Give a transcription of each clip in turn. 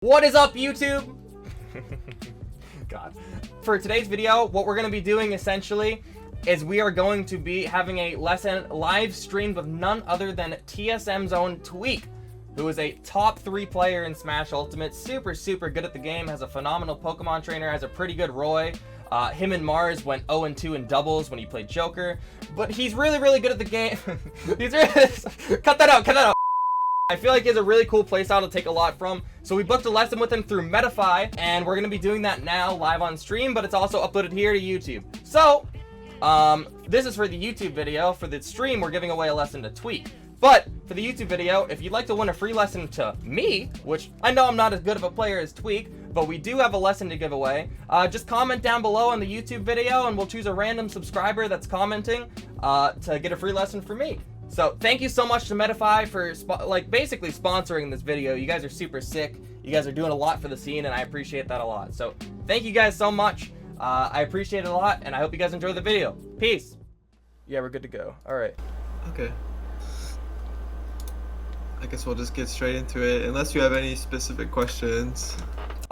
What is up, YouTube? God. For today's video, what we're going to be doing essentially is we are going to be having a lesson live streamed with none other than TSM's own Tweek, who is a top 3 player in Smash Ultimate, super good at the game, has a phenomenal Pokemon trainer, has a pretty good Roy. Him and Mars went 0-2 in doubles when he played Joker, but he's really good at the game. He's really cut that out. I feel like he has a really cool playstyle to take a lot from, so we booked a lesson with him through MetaFi, and we're going to be doing that now live on stream, but it's also uploaded here to YouTube. So, this is for the YouTube video. For the stream, we're giving away a lesson to Tweek. But for the YouTube video, if you'd like to win a free lesson to me, which I know I'm not as good of a player as Tweek, but we do have a lesson to give away, just comment down below on the YouTube video, and we'll choose a random subscriber that's commenting to get a free lesson from me. So thank you so much to MetaFi for basically sponsoring this video. You guys are super sick. You guys are doing a lot for the scene, and I appreciate that a lot. So thank you guys so much. I appreciate it a lot, and I hope you guys enjoy the video. Peace. Yeah, we're good to go. All right. Okay. I guess we'll just get straight into it, unless you have any specific questions.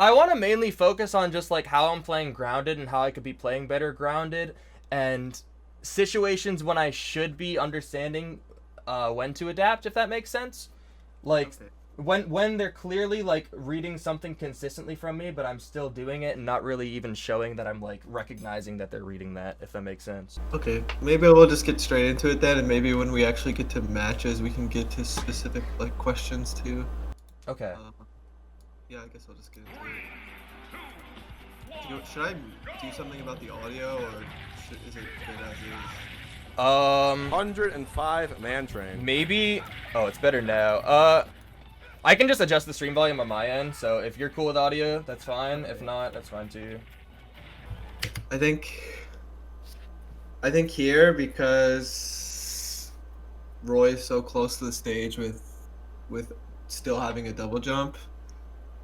I want to mainly focus on just like how I'm playing grounded and how I could be playing better grounded, and situations when I should be understanding when to adapt, if that makes sense. Like, okay. when they're clearly like reading something consistently from me, but I'm still doing it and not really even showing that I'm like recognizing that they're reading that, if that makes sense. Okay, maybe we'll just get straight into it then, and maybe when we actually get to matches, we can get to specific like questions too. Okay. Yeah, I guess I'll just get into it. Should I do something about the audio, or is it good as is? 105 man train. Maybe. Oh, it's better now. I can just adjust the stream volume on my end, so if you're cool with audio, that's fine. If not, that's fine too. I think here, because Roy is so close to the stage with still having a double jump,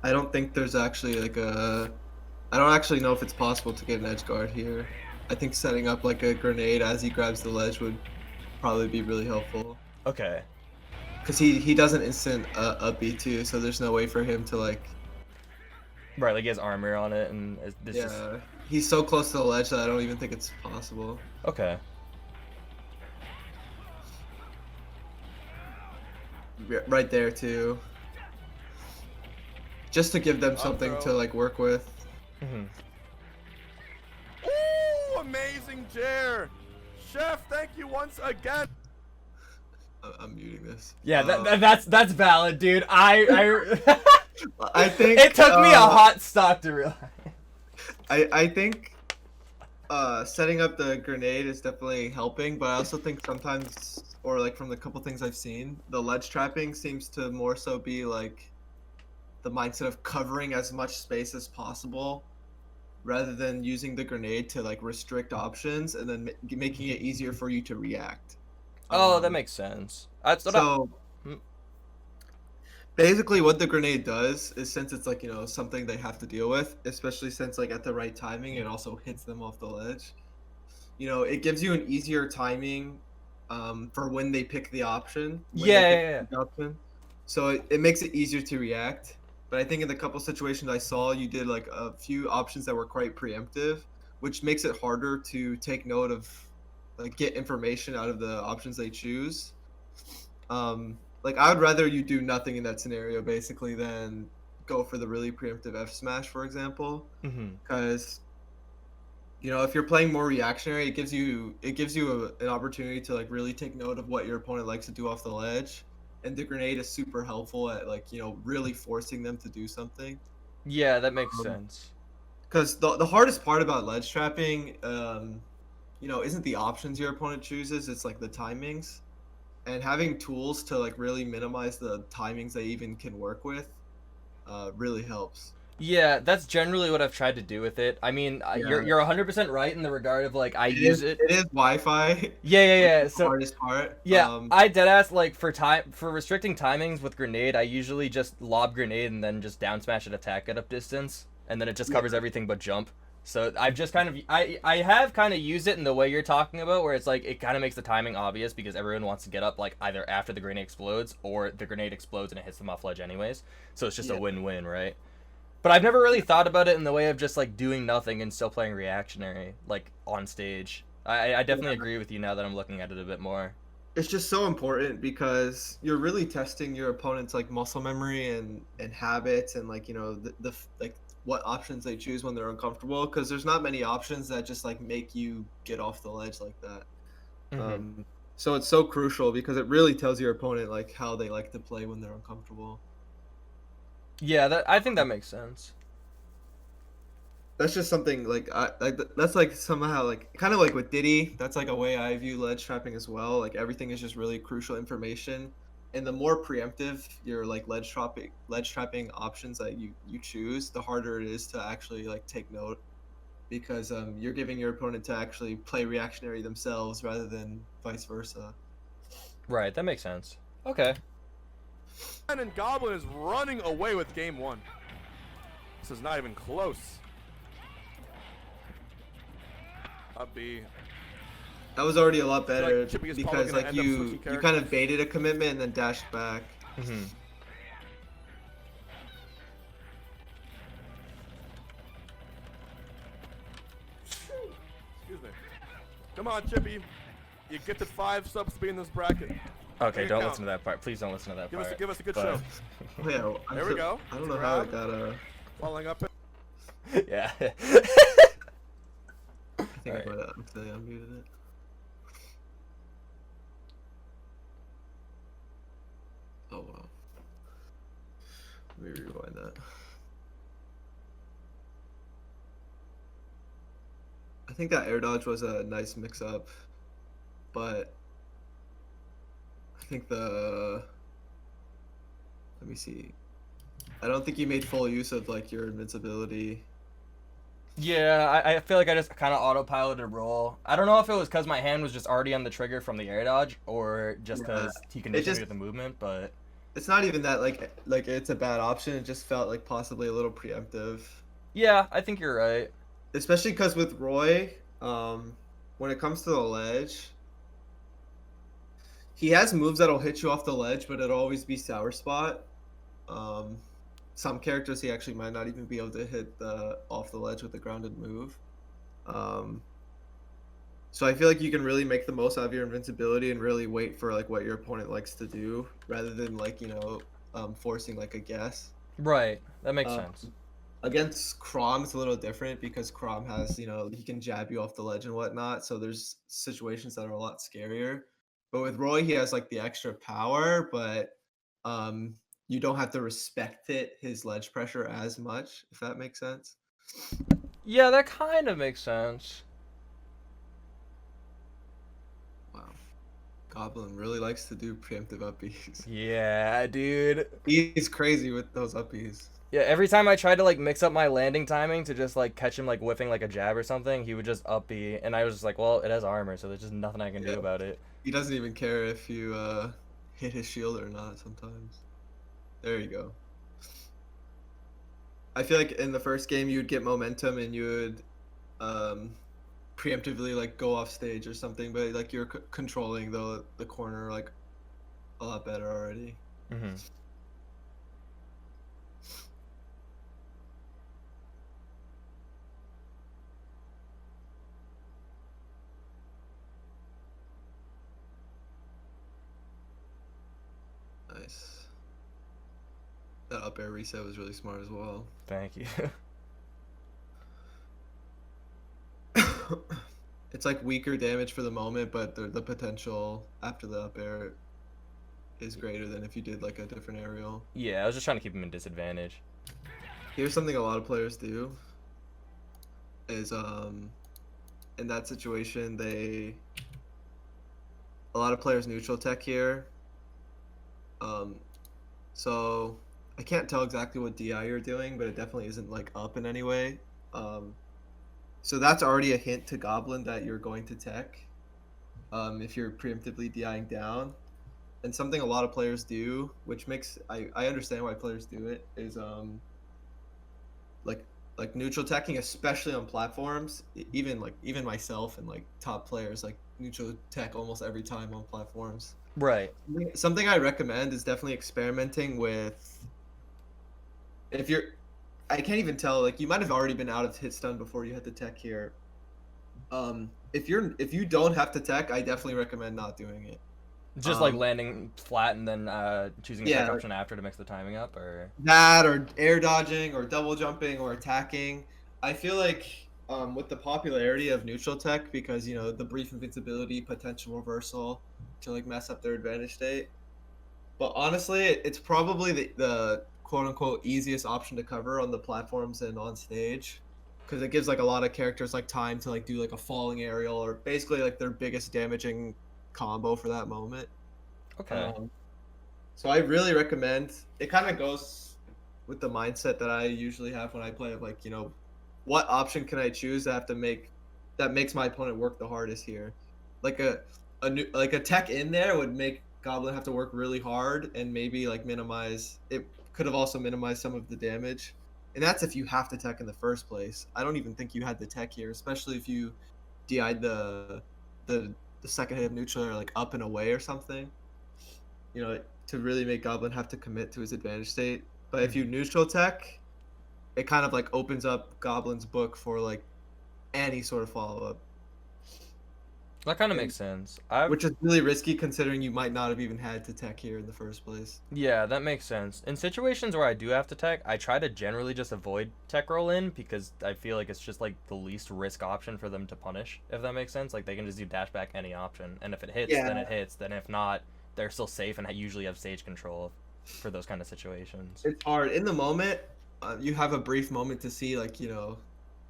I don't think there's actually like I don't actually know if it's possible to get an edge guard here. I think setting up like a grenade as he grabs the ledge would probably be really helpful. Okay. Because he doesn't instant up B2, so there's no way for him to like... Right, like he has armor on it, and this yeah, is... he's so close to the ledge that I don't even think it's possible. Okay. Right there too. Just to give them something to like work with. Mm-hmm. Ooh, amazing chair! Chef, thank you once again! I'm muting this. Yeah, that's valid, dude. I think it took me a hot stock to realize. I think setting up the grenade is definitely helping, but I also think sometimes, or like from the couple things I've seen, the ledge trapping seems to more so be like the mindset of covering as much space as possible, rather than using the grenade to like restrict options and then making it easier for you to react. Oh, that makes sense. Basically what the grenade does is, since it's like, you know, something they have to deal with, especially since like at the right timing, it also hits them off the ledge. You know, it gives you an easier timing for when they pick the option. Yeah. So it makes it easier to react. But I think in the couple situations I saw, you did like a few options that were quite preemptive, which makes it harder to take note of, like, get information out of the options they choose. Like, I would rather you do nothing in that scenario basically than go for the really preemptive F smash, for example. Because you know, if you're playing more reactionary, it gives you an opportunity to like really take note of what your opponent likes to do off the ledge. And the grenade is super helpful at, like, you know, really forcing them to do something. Yeah, that makes sense. Because the hardest part about ledge trapping, you know, isn't the options your opponent chooses, it's like the timings. And having tools to like really minimize the timings they even can work with really helps. Yeah, that's generally what I've tried to do with it. I mean, Yeah. you're 100% right in the regard of like I use it. It is Wi-Fi. Yeah. So the hardest part. Yeah, I deadass like for restricting timings with grenade, I usually just lob grenade and then just down smash and attack at up distance, and then it just covers everything but jump. So I've just kind of I have kind of used it in the way you're talking about, where it's like it kind of makes the timing obvious because everyone wants to get up like either after the grenade explodes or the grenade explodes and it hits them off ledge anyways. So it's just a win-win, right? But I've never really thought about it in the way of just like doing nothing and still playing reactionary, like on stage. I definitely agree with you now that I'm looking at it a bit more. It's just so important because you're really testing your opponent's like muscle memory and habits and like the like what options they choose when they're uncomfortable, because there's not many options that just like make you get off the ledge like that. So it's so crucial because it really tells your opponent like how they like to play when they're uncomfortable. Yeah, I think that makes sense. That's just something like that's like somehow like kind of like with Diddy. That's like a way I view ledge trapping as well. Like everything is just really crucial information, and the more preemptive your like ledge trapping options that you choose, the harder it is to actually like take note, because you're giving your opponent to actually play reactionary themselves rather than vice versa. Right, that makes sense. Okay. And Goblin is running away with game 1. This is not even close. Up B. That was already a lot better like Chippy is probably because gonna like end up you switching kind of characters. baited a commitment and then dashed back. Mm-hmm. Excuse me. Come on, Chippy. You gifted 5 subs to be in this bracket. Okay, Make it don't count. listen to that part. Please don't listen to that Give part. us a good But- show. Oh, yeah, There we go. I don't know how it Grab. got Following up. Yeah. I think Alright. I might have accidentally unmuted it. Oh wow. Let me rewind that. I think that air dodge was a nice mix up, but I think let me see. I don't think you made full use of like your invincibility. Yeah, I feel like I just kind of autopiloted roll. I don't know if it was because my hand was just already on the trigger from the air dodge, or just because he conditioned me with the movement, but... It's not even that like it's a bad option. It just felt like possibly a little preemptive. Yeah, I think you're right. Especially because with Roy, when it comes to the ledge, he has moves that'll hit you off the ledge, but it'll always be sour spot. Some characters he actually might not even be able to hit off the ledge with the grounded move. So I feel like you can really make the most out of your invincibility and really wait for like what your opponent likes to do, rather than like forcing like a guess. Right, that makes sense. Against Crom, it's a little different because Crom has, he can jab you off the ledge and whatnot. So there's situations that are a lot scarier. But with Roy, he has like the extra power, but you don't have to respect his ledge pressure as much, if that makes sense. Yeah, that kind of makes sense. Wow. Goblin really likes to do preemptive uppies. Yeah, dude. He's crazy with those uppies. Yeah, every time I tried to like mix up my landing timing to just like catch him like whiffing like a jab or something, he would just up B, and I was just like, well, it has armor, so there's just nothing I can do about it. He doesn't even care if you hit his shield or not sometimes. There you go. I feel like in the first game you would get momentum and you would preemptively like go off stage or something, but like you're controlling the corner like a lot better already. Mm-hmm. Nice. That up air reset was really smart as well. Thank you. It's like weaker damage for the moment, but the potential after the up air is greater than if you did like a different aerial. Yeah, I was just trying to keep him in disadvantage. Here's something a lot of players do is in that situation a lot of players neutral tech here. So I can't tell exactly what DI you're doing, but it definitely isn't like up in any way. So that's already a hint to Goblin that you're going to tech if you're preemptively DIing down. And something a lot of players do, which makes I understand why players do it, is like neutral teching, especially on platforms. Even myself and like top players like neutral tech almost every time on platforms. Right. Something I recommend is definitely experimenting with if you're I can't even tell. Like you might have already been out of hit stun before you hit the tech here. If you don't have to tech, I definitely recommend not doing it. Just like landing flat and then choosing a tech Yeah. option after to mix the timing up, or That, or air dodging, or double jumping, or attacking. I feel like with the popularity of neutral tech, because you know the brief invincibility, potential reversal to like mess up their advantage state. But honestly, it's probably the quote unquote easiest option to cover on the platforms and on stage, because it gives like a lot of characters like time to like do like a falling aerial or basically like their biggest damaging combo for that moment. okay. So I really recommend. It kind of goes with the mindset that I usually have when I play of like, you know, what option can I choose that makes my opponent work the hardest here. Like a tech in there would make Goblin have to work really hard and maybe like minimize it. Could have also minimized some of the damage. And that's if you have to tech in the first place. I don't even think you had the tech here, especially if you DI'd the second hit of neutral or like up and away or something. You know, to really make Goblin have to commit to his advantage state. But if you neutral tech, it kind of like opens up Goblin's book for like any sort of follow up, That kind of makes sense. which is really risky considering you might not have even had to tech here in the first place. Yeah, that makes sense. In situations where I do have to tech, I try to generally just avoid tech roll in because I feel like it's just like the least risk option for them to punish, if that makes sense. Like they can just do dash back any option, and if it hits, then it hits. Then if not, they're still safe and usually have stage control for those kind of situations. It's hard in the moment. You have a brief moment to see like, you know,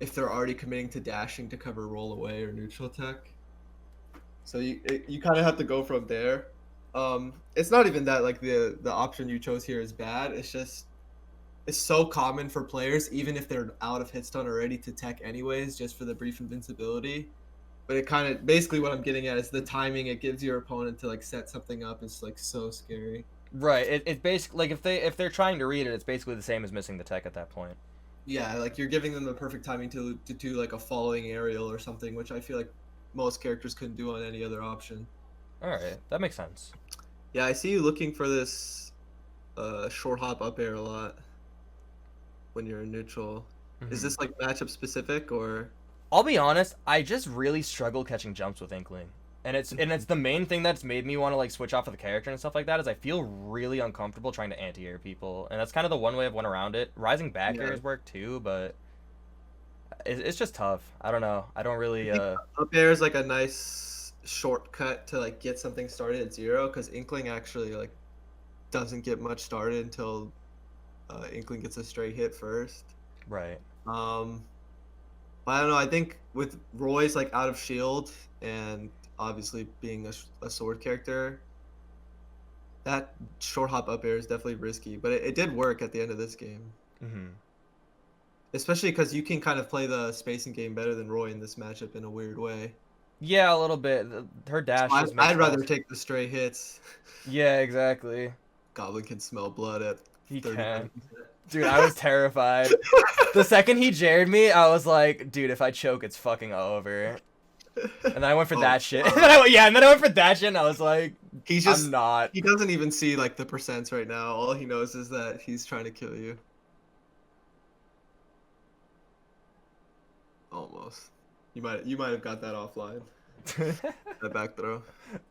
if they're already committing to dashing to cover roll away or neutral tech. So you kind of have to go from there. It's not even that like the option you chose here is bad. It's just it's so common for players, even if they're out of hit stun already, to tech anyways, just for the brief invincibility. But it kind of basically what I'm getting at is the timing it gives your opponent to like set something up is like so scary. Right. It's basically like if they're trying to read it, it's basically the same as missing the tech at that point. Yeah, like you're giving them the perfect timing to do like a following aerial or something, which I feel like most characters couldn't do on any other option. All right, that makes sense. Yeah, I see you looking for this short hop up air a lot when you're in neutral. Is this like matchup specific or? I'll be honest, I just really struggle catching jumps with Inkling. And it's the main thing that's made me want to like switch off of the character and stuff like that is I feel really uncomfortable trying to anti-air people, and that's kind of the one way I've went around it. Rising back airs work too, but it's just tough. I don't know. I don't really. Up air is like a nice shortcut to like get something started at 0, because Inkling actually like doesn't get much started until Inkling gets a straight hit first. Right. I don't know. I think with Roy's like out of shield and obviously being a sword character, that short hop up air is definitely risky, but it did work at the end of this game. Especially because you can kind of play the spacing game better than Roy in this matchup in a weird way. Yeah, a little bit. Her dash. So I'd rather take the stray hits. Yeah, exactly. Goblin can smell blood at 30%. Dude, I was terrified. The second he jared me, I was like, dude, if I choke, it's fucking over. And then I went for that shit. Wow. And then I went for that shit, and I was like, I'm not. He doesn't even see like the percents right now. All he knows is that he's trying to kill you. Almost. You might have got that offline. That back throw.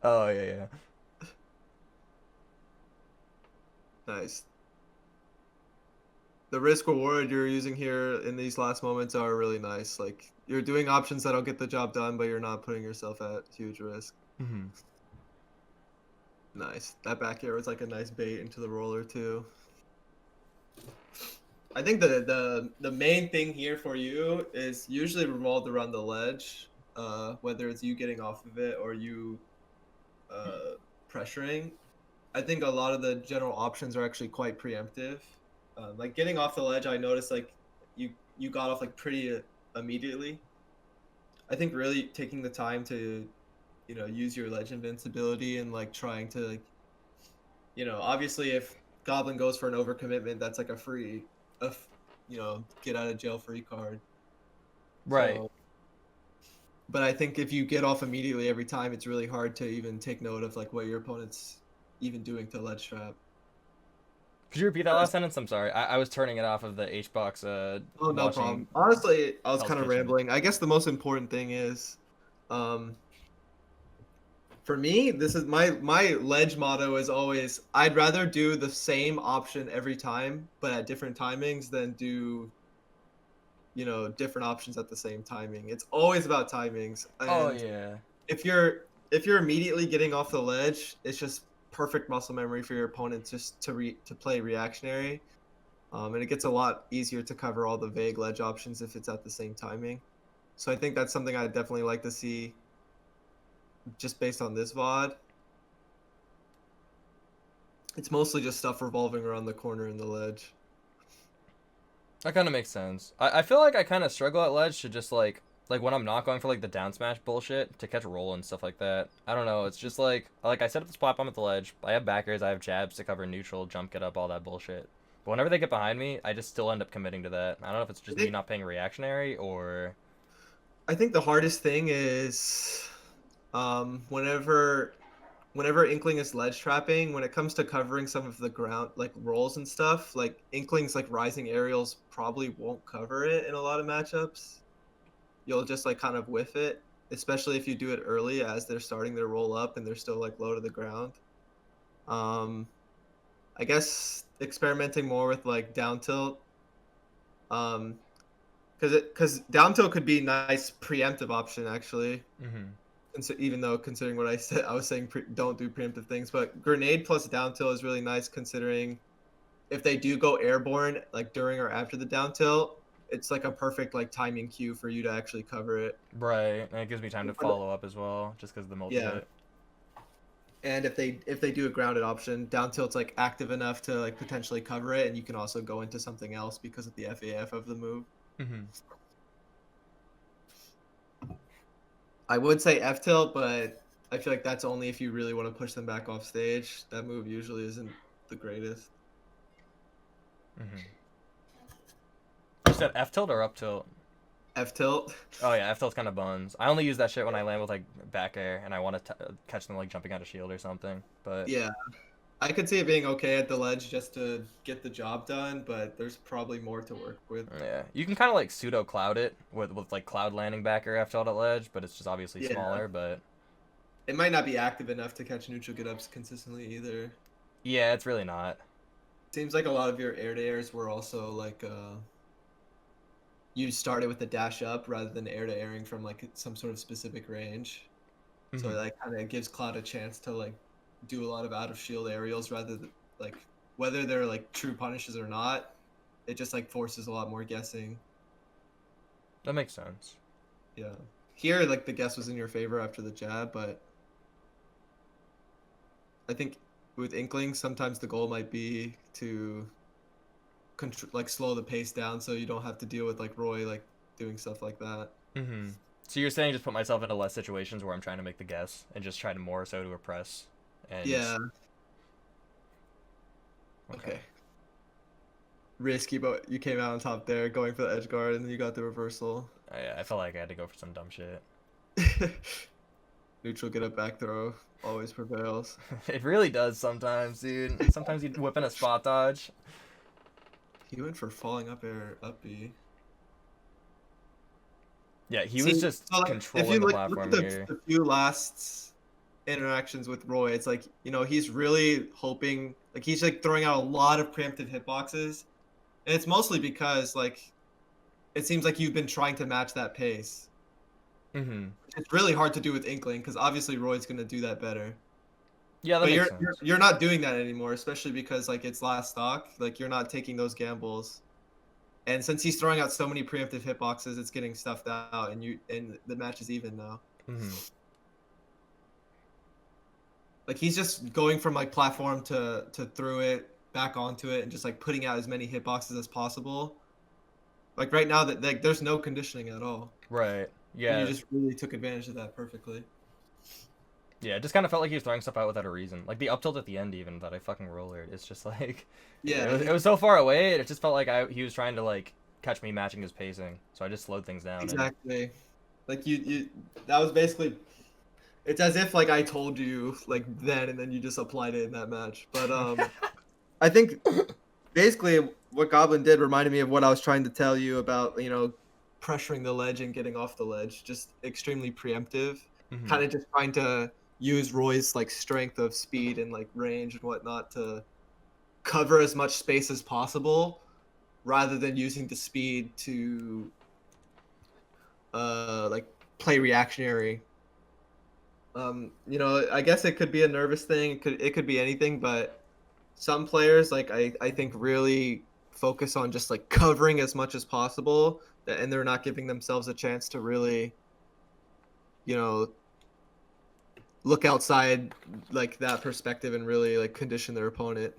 Oh yeah. Nice. The risk reward you're using here in these last moments are really nice. Like you're doing options that'll get the job done, but you're not putting yourself at huge risk. Nice. That back air was like a nice bait into the roller too. I think the main thing here for you is usually revolved around the ledge, whether it's you getting off of it or you pressuring. I think a lot of the general options are actually quite preemptive. Like getting off the ledge, I noticed like you got off like pretty immediately. I think really taking the time to, you know, use your ledge invincibility and like trying to like, you know, obviously if Goblin goes for an overcommitment, that's like a free, you know, get out of jail free card. Right. So, but I think if you get off immediately every time, it's really hard to even take note of like what your opponent's even doing to ledge trap. Could you repeat that last sentence? I'm sorry. I was turning it off of the HBox. Oh, no watching problem. Honestly, I was Hell's kind of Kitchen. rambling. I guess the most important thing is, for me, this is my ledge motto is always I'd rather do the same option every time, but at different timings than do, different options at the same timing. It's always about timings. And Oh yeah. if you're immediately getting off the ledge, it's just perfect muscle memory for your opponent just to play reactionary. And it gets a lot easier to cover all the vague ledge options if it's at the same timing. So I think that's something I'd definitely like to see just based on this VOD. It's mostly just stuff revolving around the corner and the ledge. That kind of makes sense. I feel like I kind of struggle at ledge to just like when I'm not going for like the down smash bullshit to catch a roll and stuff like that. I don't know. It's just like I set up this spot bomb at the ledge. I have backers. I have jabs to cover neutral, jump, get up, all that bullshit. But whenever they get behind me, I just still end up committing to that. I don't know if it's just me not paying reactionary or. I think the hardest thing is whenever Inkling is ledge trapping, when it comes to covering some of the ground like rolls and stuff, like Inkling's like rising aerials probably won't cover it in a lot of matchups. You'll just like kind of whiff it, especially if you do it early as they're starting their roll up and they're still like low to the ground. I guess experimenting more with like down tilt, because down tilt could be a nice preemptive option actually. Even though considering what I said, I was saying don't do preemptive things, but grenade plus down tilt is really nice considering if they do go airborne like during or after the down tilt, it's like a perfect like timing cue for you to actually cover it. Right, and it gives me time to follow up as well, just because of the multi hit. And if they do a grounded option, down tilt's like active enough to like potentially cover it, and you can also go into something else because of the FAF of the move. I would say F tilt, but I feel like that's only if you really want to push them back off stage. That move usually isn't the greatest. You said F tilt or up tilt? F tilt. Oh yeah, F tilt's kind of buns. I only use that shit when I land with like back air and I want to catch them like jumping out of shield or something. But yeah, I could see it being okay at the ledge just to get the job done, but there's probably more to work with. Yeah, you can kind of like pseudo cloud it with like cloud landing back air F tilt at ledge, but it's just obviously smaller. But it might not be active enough to catch neutral get ups consistently either. Yeah, it's really not. Seems like a lot of your air to airs were also like you started with the dash up rather than air to airing from like some sort of specific range. So that kind of gives Cloud a chance to like do a lot of out of shield aerials rather than like whether they're like true punishes or not. It just like forces a lot more guessing. That makes sense. Yeah. Here like the guess was in your favor after the jab, but I think with Inkling sometimes the goal might be to like slow the pace down so you don't have to deal with like Roy like doing stuff like that. So you're saying just put myself into less situations where I'm trying to make the guess and just try to more so to oppress. And yeah. Okay. Risky, but you came out on top there going for the edge guard and then you got the reversal. Yeah, I felt like I had to go for some dumb shit. Neutral get up back throw always prevails. It really does sometimes, dude. Sometimes you whip in a spot dodge. He went for falling up air up B. Yeah, he was just controlling the platform here. The few last interactions with Roy, it's like, he's really hoping, like he's like throwing out a lot of preemptive hitboxes. And it's mostly because like it seems like you've been trying to match that pace. It's really hard to do with Inkling because obviously Roy's gonna do that better. Yeah, that makes sense. You're not doing that anymore, especially because like it's last stock. Like you're not taking those gambles, and since he's throwing out so many preemptive hitboxes, it's getting stuffed out, and the match is even now. Like he's just going from like platform to through it back onto it and just like putting out as many hitboxes as possible. Like right now that like there's no conditioning at all. Right. Yeah. And you just really took advantage of that perfectly. Yeah, it just kind of felt like he was throwing stuff out without a reason. Like the up tilt at the end even that I fucking rollered. It's just like yeah, it was so far away. It just felt like he was trying to like catch me matching his pacing. So I just slowed things down. Exactly. Like you that was basically it's as if like I told you like then and then you just applied it in that match. But I think basically what Goblin did reminded me of what I was trying to tell you about, pressuring the ledge and getting off the ledge. Just extremely preemptive. Mhm. Kind of just trying to use Roy's like strength of speed and like range and whatnot to cover as much space as possible, rather than using the speed to like play reactionary. I guess it could be a nervous thing. It could be anything, but some players like I think really focus on just like covering as much as possible, and they're not giving themselves a chance to really, you know, look outside like that perspective and really like condition their opponent.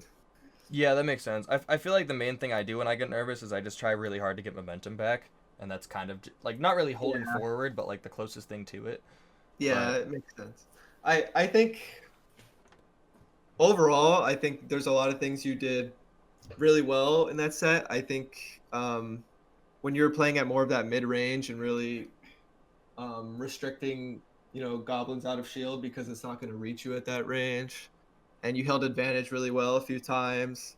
Yeah, that makes sense. I feel like the main thing I do when I get nervous is I just try really hard to get momentum back, and that's kind of like not really holding Yeah. forward, but like the closest thing to it. Yeah, But- it makes sense. I think overall, I think there's a lot of things you did really well in that set. I think when you're playing at more of that mid range and really restricting, goblins out of shield because it's not going to reach you at that range, and you held advantage really well a few times.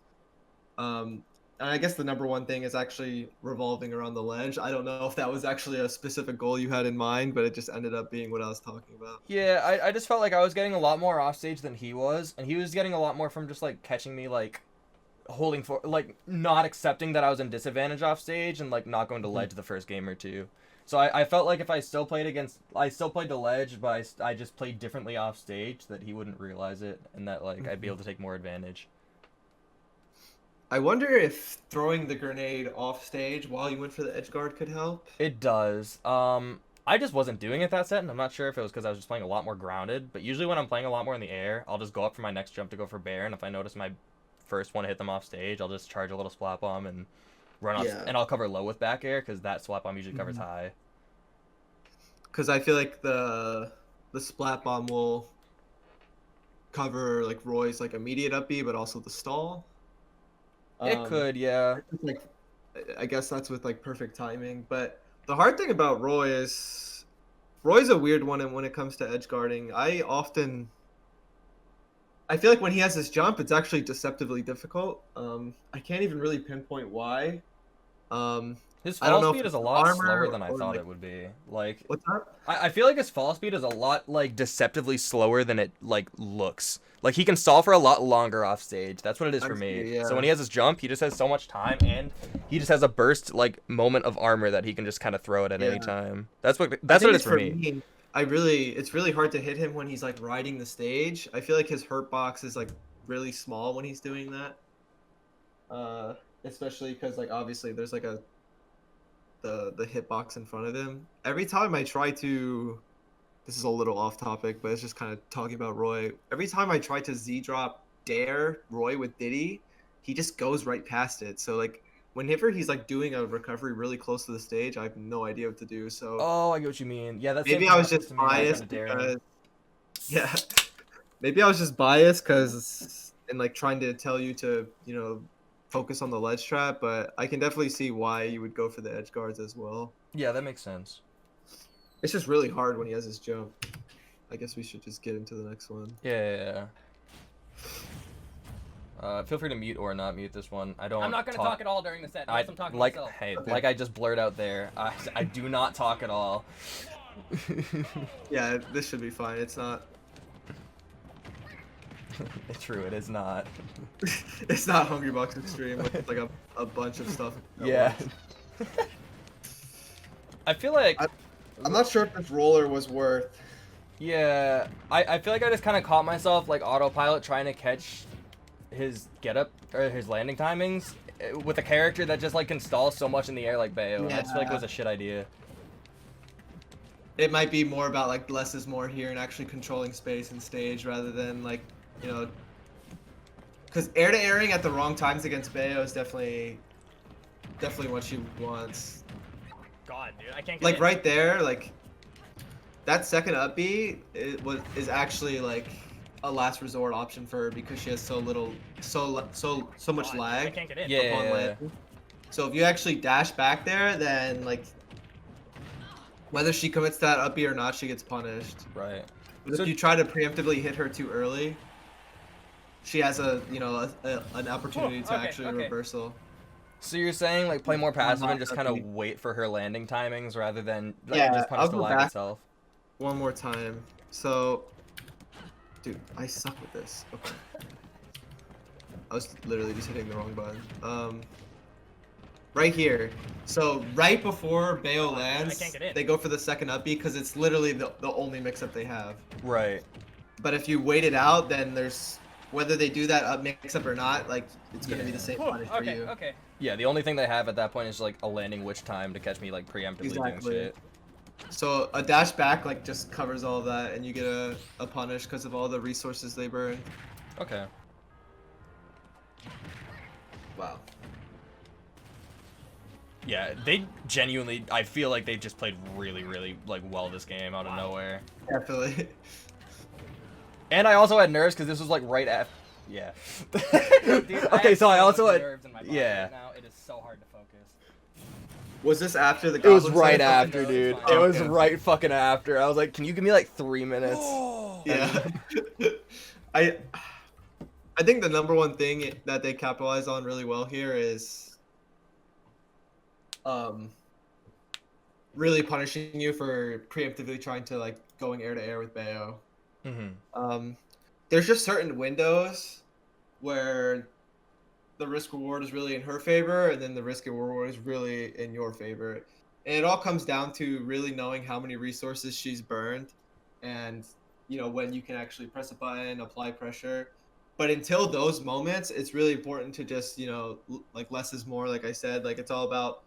And I guess the number one thing is actually revolving around the ledge. I don't know if that was actually a specific goal you had in mind, but it just ended up being what I was talking about. Yeah, I just felt like I was getting a lot more off stage than he was, and he was getting a lot more from just like catching me like holding for like not accepting that I was in disadvantage off stage and like not going to ledge the first game or two. So I felt like if I still played the ledge, but I just played differently off stage, that he wouldn't realize it, and that like I'd be able to take more advantage. I wonder if throwing the grenade off stage while you went for the edge guard could help. It does. I just wasn't doing it that set, and I'm not sure if it was because I was just playing a lot more grounded. But usually when I'm playing a lot more in the air, I'll just go up for my next jump to go for bear, and if I notice my first one hit them off stage, I'll just charge a little splat bomb and run off, Yeah. and I'll cover low with back air because that splat bomb usually covers high. Because I feel like the splat bomb will cover like Roy's like immediate up B, but also the stall. It could, yeah. Like, I guess that's with like perfect timing. But the hard thing about Roy is Roy's a weird one, and when it comes to edge guarding, I feel like when he has his jump, it's actually deceptively difficult. I can't even really pinpoint why. His I don't fall know if speed is it's a lot armor slower than I or, thought like- it would be. Like, What's that? I feel like his fall speed is a lot like deceptively slower than it like looks. Like he can stall for a lot longer off stage. That's what it is for me. Yeah. So when he has his jump, he just has so much time, and he just has a burst like moment of armor that he can just kind of throw it at any Yeah. time. That's what I it think is it's for me. It's really hard to hit him when he's like riding the stage. I feel like his hurt box is like really small when he's doing that. Especially because like obviously there's like the hitbox in front of him. Every time I try to, this is a little off topic, but it's just kind of talking about Roy. Every time I try to Z drop dare Roy with Diddy, he just goes right past it. So like whenever he's like doing a recovery really close to the stage, I have no idea what to do. So Oh, I get what you mean. Yeah, that's maybe I was just biased because, yeah, maybe I was just biased because and like trying to tell you to focus on the ledge trap, but I can definitely see why you would go for the edge guards as well. Yeah, that makes sense. It's just really hard when he has his jump. I guess we should just get into the next one. Yeah. Feel free to mute or not mute this one. I don't. I'm not going to talk at all during the set. Unless I'm talking like to myself. hey, Okay. like I just blurred out there. I do not talk at all. Yeah, this should be fine. It's not. True, it is not. It's not Hungry Box Extreme with like a bunch of stuff. at Yeah. once. I feel like. I'm not sure if this roller was worth. Yeah, I feel like I just kind of caught myself like autopilot trying to catch his getup or his landing timings with a character that just like can stall so much in the air like Bayo. And I just feel like it was a shit idea. It might be more about like less is more here and actually controlling space and stage rather than like, because air to airing at the wrong times against Bayo is definitely what she wants. God, dude, I can't get Like in. right there, like that second up B is actually like a last resort option for her because she has so much God, I lag can't get in. Yeah. upon landing. So if you actually dash back there, then like whether she commits to that up B or not, she gets punished. Right. But So- if you try to preemptively hit her too early, she has a an opportunity to okay, actually okay. reversal. So you're saying like play more passive and not just kind of happy. wait for her landing timings rather than like Yeah, just punish I'll the go lag back itself. one more time. So, dude, I suck with this. Okay. I was literally just hitting the wrong button. Right here. So right before Bayo I lands, can't get in. they go for the second up B because it's literally the only mix-up they have. Right. But if you wait it out, then there's whether they do that up mix-up or not, like it's gonna be the same punish for Okay, you. okay. Yeah, the only thing they have at that point is like a landing witch time to catch me like preemptively doing Exactly. shit. So a dash back like just covers all of that, and you get a punish because of all the resources they burn. Okay. Wow. Yeah, they genuinely, I feel like they just played really, really like well this game out of nowhere. Definitely. And I also had nerves because this was like right after. Yeah. Dude, Okay, so I also had. nerves in my body Yeah. right now. It is so hard to focus. Was this after the? It was Goblin right set? after, No, dude. it's It fine. was Okay. right fucking after. I was like, can you give me like 3 minutes? Yeah. I think the number one thing that they capitalize on really well here is really punishing you for preemptively trying to like going air to air with Bayo. Mm-hmm. There's just certain windows where the risk reward is really in her favor, and then the risk reward is really in your favor. And it all comes down to really knowing how many resources she's burned, and when you can actually press a button, apply pressure. But until those moments, it's really important to just like less is more. Like I said, like it's all about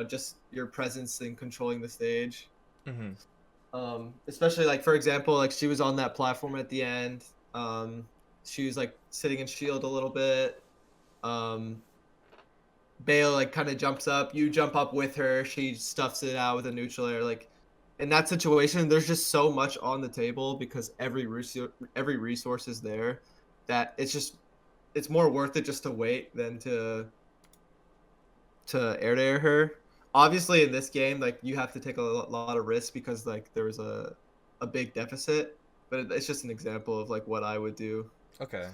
just your presence and controlling the stage. Mm-hmm. Especially like for example, like she was on that platform at the end. She was like sitting in shield a little bit. Bale like kind of jumps up, you jump up with her, she stuffs it out with a neutral air. Like in that situation, there's just so much on the table because every resource is there that it's more worth it just to wait than to air her. Obviously in this game, like you have to take a lot of risks because like there was a big deficit, but it's just an example of like what I would do. Okay.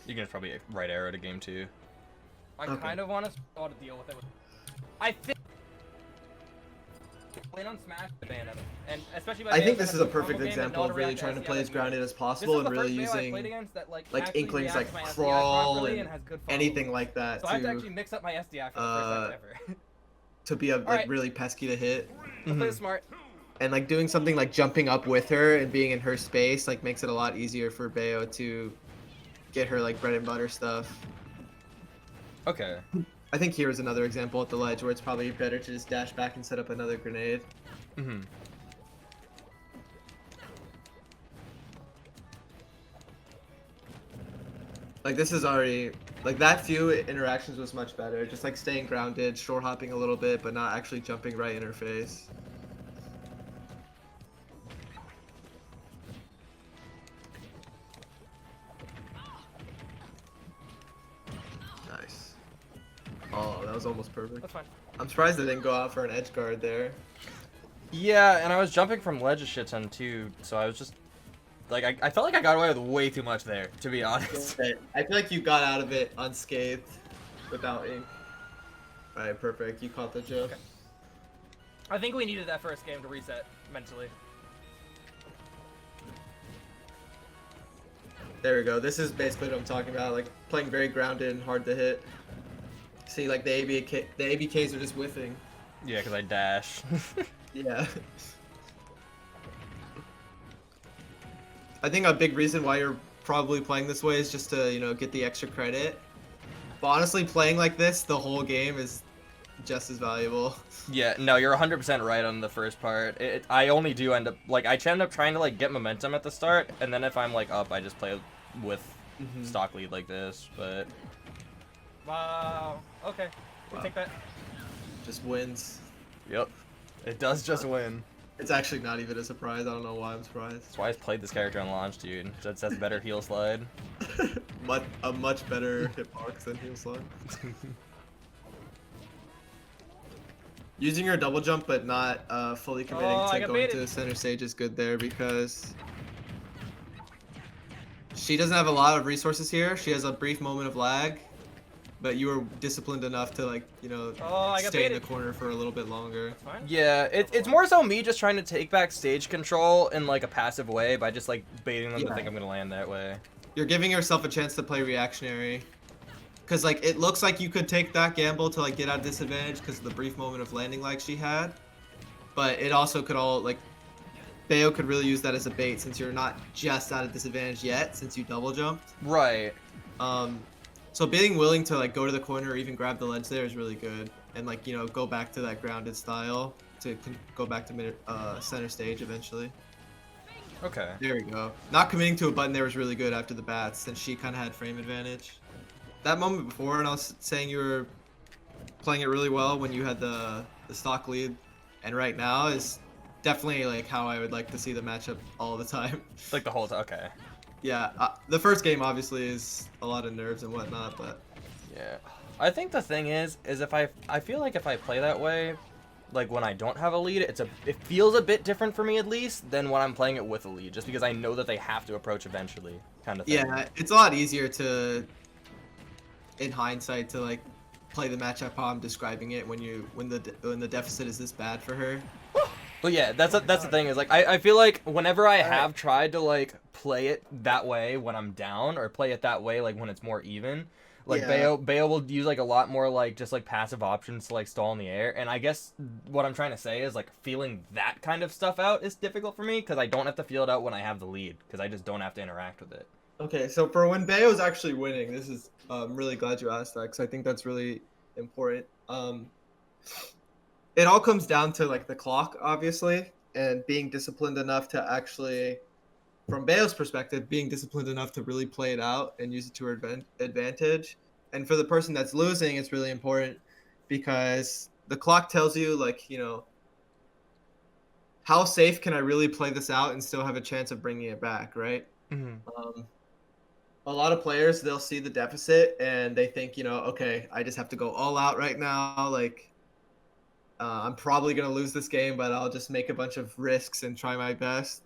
You can probably right arrow to game 2. I Okay. kind of want to deal with it. I think playing on Smash the Bayonetta, and especially by I think Bayonetta, this is a the perfect normal game example and of really not trying to react play to as SDF. grounded as This possible is and the really first Bayo I played using against that, like like inklings reacts like to my SDI crawl properly and has good follow. anything like that So I have to to actually mix up my SDI for the first time ever. to be like Alright. really pesky to hit. I'll play it smart. And like doing something like jumping up with her and being in her space like makes it a lot easier for Bayo to get her like bread and butter stuff. Okay. I think here is another example at the ledge where it's probably better to just dash back and set up another grenade. Mm-hmm. Like this is already like that few interactions was much better. Just like staying grounded, short hopping a little bit, but not actually jumping right in her face. Nice. Oh, that was almost perfect. That's fine. I'm surprised they didn't go out for an edge guard there. Yeah, and I was jumping from ledge a shit ton too, so I was just like I felt like I got away with way too much there, to be honest. Okay, I feel like you got out of it unscathed without ink. Alright, perfect. You caught the joke. Okay. I think we needed that first game to reset mentally. There we go. This is basically what I'm talking about. Like playing very grounded and hard to hit. See, like the ABKs are just whiffing. Yeah, because I dash. Yeah. I think a big reason why you're probably playing this way is just to, get the extra credit. But honestly, playing like this the whole game is just as valuable. Yeah, no, you're 100% right on the first part. I only do end up, like, I end up trying to, like, get momentum at the start, and then if I'm, like, up, I just play with stock lead like this, but... Wow. Okay. We'll Wow. take that. Just wins. Yep. It does just win. It's actually not even a surprise. I don't know why I'm surprised. That's why I played this character on launch, dude. That says better heel slide. A much better hitbox than heel slide. Using your double jump but not fully committing Oh, I to got going to baited. the center stage is good there because she doesn't have a lot of resources here. She has a brief moment of lag, but you were disciplined enough to like, Oh, I got stay in the baited. corner for a little bit longer. That's fine. Yeah, it's more so me just trying to take back stage control in like a passive way by just like baiting them to Yeah. think I'm gonna land that way. You're giving yourself a chance to play reactionary. Cause like it looks like you could take that gamble to like get out of disadvantage because of the brief moment of landing like she had. But it also could all like Bayo could really use that as a bait since you're not just out of disadvantage yet since you double jumped. Right. So being willing to like go to the corner or even grab the ledge there is really good, and like go back to that grounded style to go back to center stage eventually. Okay. There we go. Not committing to a button there was really good after the bats since she kind of had frame advantage. That moment before, and I was saying you were playing it really well when you had the stock lead, and right now is definitely like how I would like to see the matchup all the time. Like the whole time. Okay. Yeah, the first game obviously is a lot of nerves and whatnot, but Yeah. I think the thing is if I feel like if I play that way, like when I don't have a lead, it feels a bit different for me at least than when I'm playing it with a lead, just because I know that they have to approach eventually, kind of thing. yeah, it's a lot easier to, in hindsight, to like play the matchup how I'm describing it when the deficit is this bad for her. But yeah, that's the thing is like I feel like whenever I have tried to like play it that way when I'm down or play it that way like when it's more even, like Yeah. Bayo will use like a lot more like just like passive options to like stall in the air, and I guess what I'm trying to say is like feeling that kind of stuff out is difficult for me because I don't have to feel it out when I have the lead because I just don't have to interact with it. Okay, so for when Bayo's actually winning, this is I'm really glad you asked that because I think that's really important. It all comes down to like the clock, obviously, and being disciplined enough to actually, from Bayo's perspective, being disciplined enough to really play it out and use it to her advantage. And for the person that's losing, it's really important because the clock tells you like how safe can I really play this out and still have a chance of bringing it back, right? Mm-hmm. A lot of players, they'll see the deficit and they think, okay, I just have to go all out right now. Like, I'm probably going to lose this game, but I'll just make a bunch of risks and try my best.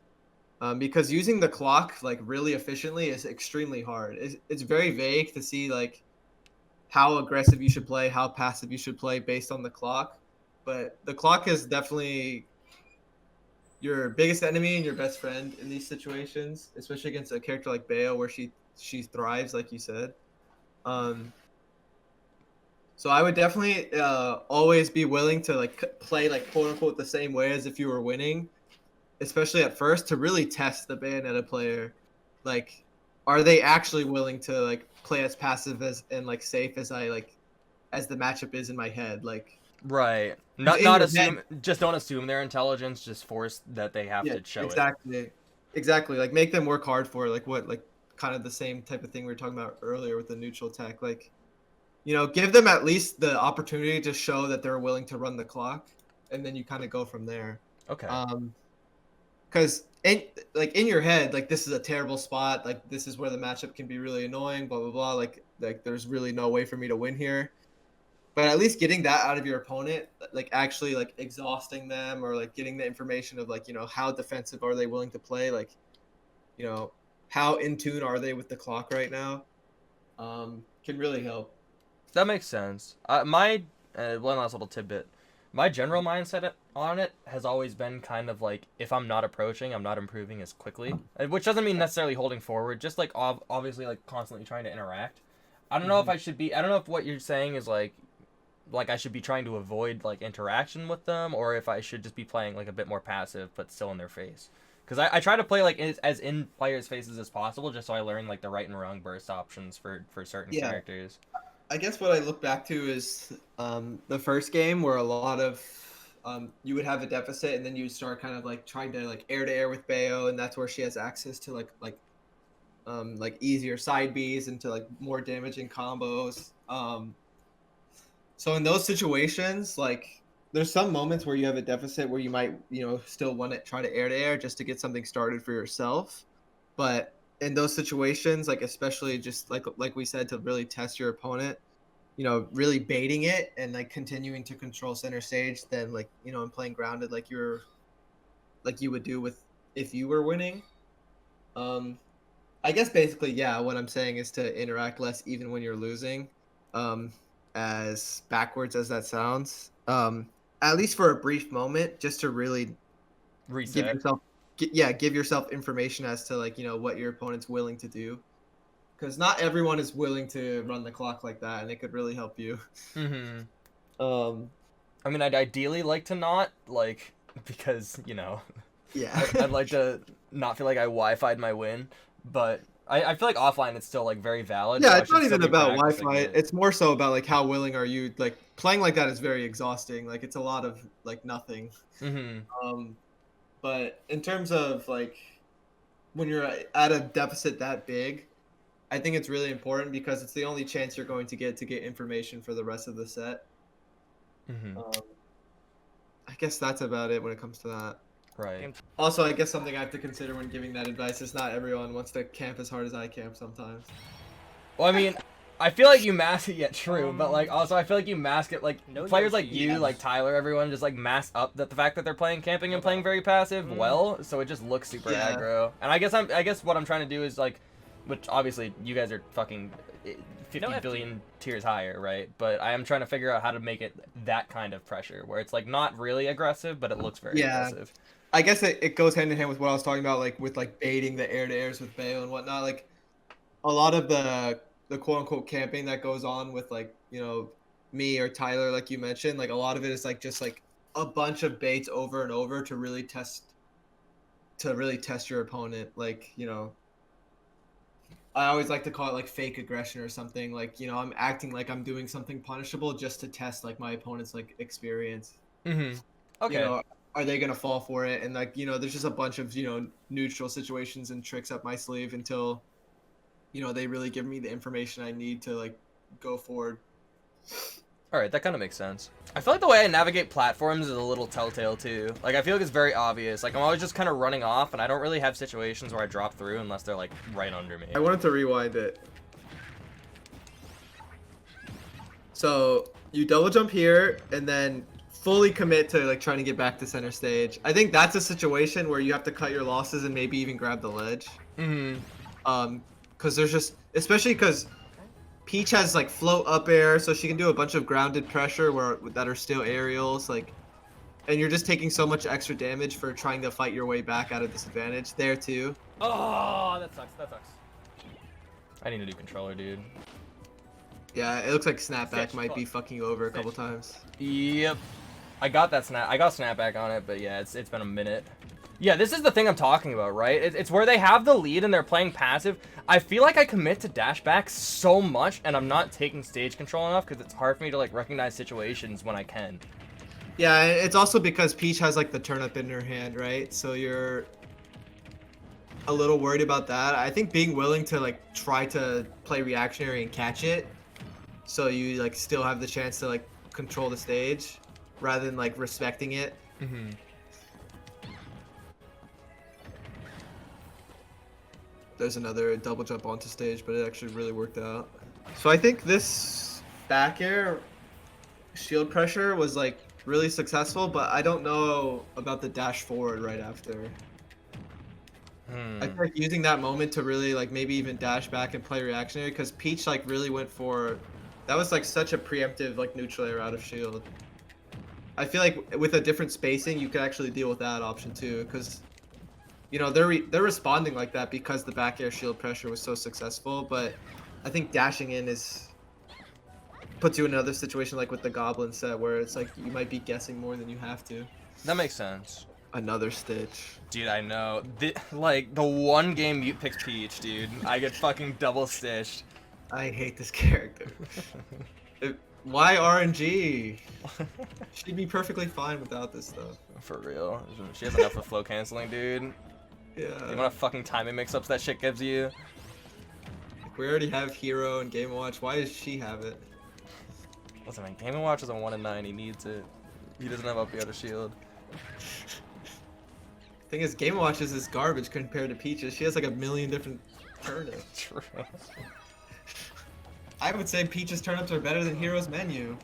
Because using the clock like really efficiently is extremely hard. It's very vague to see like how aggressive you should play, how passive you should play based on the clock. But the clock is definitely your biggest enemy and your best friend in these situations, especially against a character like Bayo where she thrives, like you said. So I would definitely always be willing to like play like quote unquote the same way as if you were winning, especially at first to really test the Bayonetta player. Like, are they actually willing to like play as passive as and like safe as as the matchup is in my head? Like, Right. in Not your assume. Just don't assume their intelligence. Just force that they have yeah, to show it. exactly. Like make them work hard for it. Like kind of the same type of thing we were talking about earlier with the neutral tech. Like, give them at least the opportunity to show that they're willing to run the clock, and then you kind of go from there. Okay. Because in your head, like this is a terrible spot. Like this is where the matchup can be really annoying. Blah blah blah. Like there's really no way for me to win here. But at least getting that out of your opponent, like actually like exhausting them or like getting the information of like how defensive are they willing to play, like how in tune are they with the clock right now, can really help. That makes sense. My one last little tidbit. My general mindset on it has always been kind of like if I'm not approaching, I'm not improving as quickly, which doesn't mean necessarily holding forward. Just like obviously like constantly trying to interact. I don't know if I should be. I don't know if what you're saying is like I should be trying to avoid like interaction with them, or if I should just be playing like a bit more passive but still in their face. Because I try to play like as in players' faces as possible, just so I learn like the right and wrong burst options for certain characters. I guess what I look back to is the first game where a lot of you would have a deficit and then you start kind of like trying to like air to air with Bayo, and that's where she has access to like easier side Bs into like more damaging combos. So in those situations, like there's some moments where you have a deficit where you might still want to try to air just to get something started for yourself, but in those situations, like especially just like we said, to really test your opponent, really baiting it and like continuing to control center stage than like, and playing grounded like you would do with if you were winning. I guess basically, yeah, what I'm saying is to interact less even when you're losing. As backwards as that sounds. At least for a brief moment, just to really Reset. give yourself information as to like, what your opponent's willing to do. Because not everyone is willing to run the clock like that, and it could really help you. Mm-hmm. I mean, I'd ideally like to not, like, because, yeah. I'd like to not feel like I Wi-Fi'd my win, but I feel like offline it's still, like, very valid. Yeah, so it's not even about Wi-Fi. It's more so about, like, how willing are you. Like, playing like that is very exhausting. Like, it's a lot of, like, nothing. Mm-hmm. But in terms of, like, when you're at a deficit that big, I think it's really important because it's the only chance you're going to get information for the rest of the set. Mm-hmm. I guess that's about it when it comes to that. Right. Also, I guess something I have to consider when giving that advice is not everyone wants to camp as hard as I camp sometimes. Well, I mean, I feel like you mask it, true, but like also I feel like you mask it, like players like you, like Tyler, everyone just like mask up that the fact that they're playing camping and playing very passive well, so it just looks super aggro. And I guess what I'm trying to do is like, which obviously you guys are fucking 50 billion tiers higher, right? But I am trying to figure out how to make it that kind of pressure where it's like not really aggressive, but it looks very aggressive. I guess it goes hand in hand with what I was talking about, like with like baiting the air-to-airs with Bayo and whatnot. Like a lot of the quote-unquote camping that goes on with like, me or Tyler, like you mentioned, like a lot of it is like just like a bunch of baits over and over to really test your opponent. Like, I always like to call it like fake aggression or something. Like, I'm acting like I'm doing something punishable just to test like my opponent's like experience. Mm-hmm. Okay. Are they gonna fall for it? And like, there's just a bunch of neutral situations and tricks up my sleeve until they really give me the information I need to like go forward. All right, that kind of makes sense. I feel like the way I navigate platforms is a little telltale too. Like I feel like it's very obvious. Like I'm always just kind of running off, and I don't really have situations where I drop through unless they're like right under me. I wanted to rewind it. So you double jump here and then fully commit to like trying to get back to center stage. I think that's a situation where you have to cut your losses and maybe even grab the ledge. Mm-hmm. Because there's just, especially because Peach has like float up air, so she can do a bunch of grounded pressure that are still aerials, like, and you're just taking so much extra damage for trying to fight your way back out of disadvantage there too. Oh, that sucks. That sucks. I need a new controller, dude. Yeah, it looks like snapback might be fucking you over a couple times. Yep. I got snapback on it, but yeah, it's been a minute. Yeah, this is the thing I'm talking about, right? It's where they have the lead and they're playing passive. I feel like I commit to dash back so much and I'm not taking stage control enough because it's hard for me to like recognize situations when I can. Yeah, it's also because Peach has like the turnip in her hand, right? So you're a little worried about that. I think being willing to like try to play reactionary and catch it, so you like still have the chance to like control the stage rather than like respecting it. Mm-hmm. There's another double jump onto stage, but it actually really worked out. So I think this back air shield pressure was like really successful, but I don't know about the dash forward right after. I feel like using that moment to really like maybe even dash back and play reactionary, because Peach like really went for, that was like such a preemptive like neutral air out of shield. I feel like with a different spacing you could actually deal with that option too, because they're responding like that because the back air shield pressure was so successful. But I think dashing in puts you in another situation like with the Goblin set where it's like you might be guessing more than you have to. That makes sense. Another stitch. Dude, I know. Like the one game Mute picks Peach, dude. I get fucking double stitched. I hate this character. Why RNG? She'd be perfectly fine without this stuff. For real. She has enough of flow canceling, dude. Yeah. The amount of fucking timing mix-ups that shit gives you. Like, we already have Hero and Game & Watch. Why does she have it? Listen, man, Game & Watch is a 1 in 9. He needs it. He doesn't have up the other shield. Thing is, Game & Watch is garbage compared to Peach's. She has like a million different turnips. True. I would say Peach's turnips are better than Hero's menu.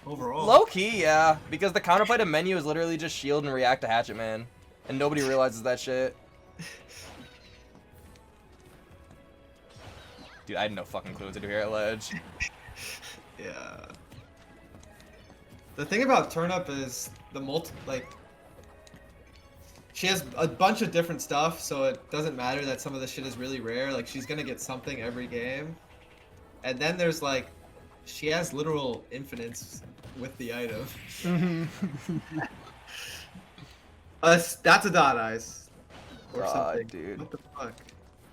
Overall. Low key, yeah, because the counterplay to menu is literally just shield and react to Hatchet Man, and nobody realizes that shit. Dude, I had no fucking clue what to do here at ledge. Yeah. The thing about turnip is she has a bunch of different stuff, so it doesn't matter that some of the shit is really rare. Like, she's gonna get something every game. And then there's like, she has literal infinites with the item. That's a dot eyes. Or something. Dude. What the fuck?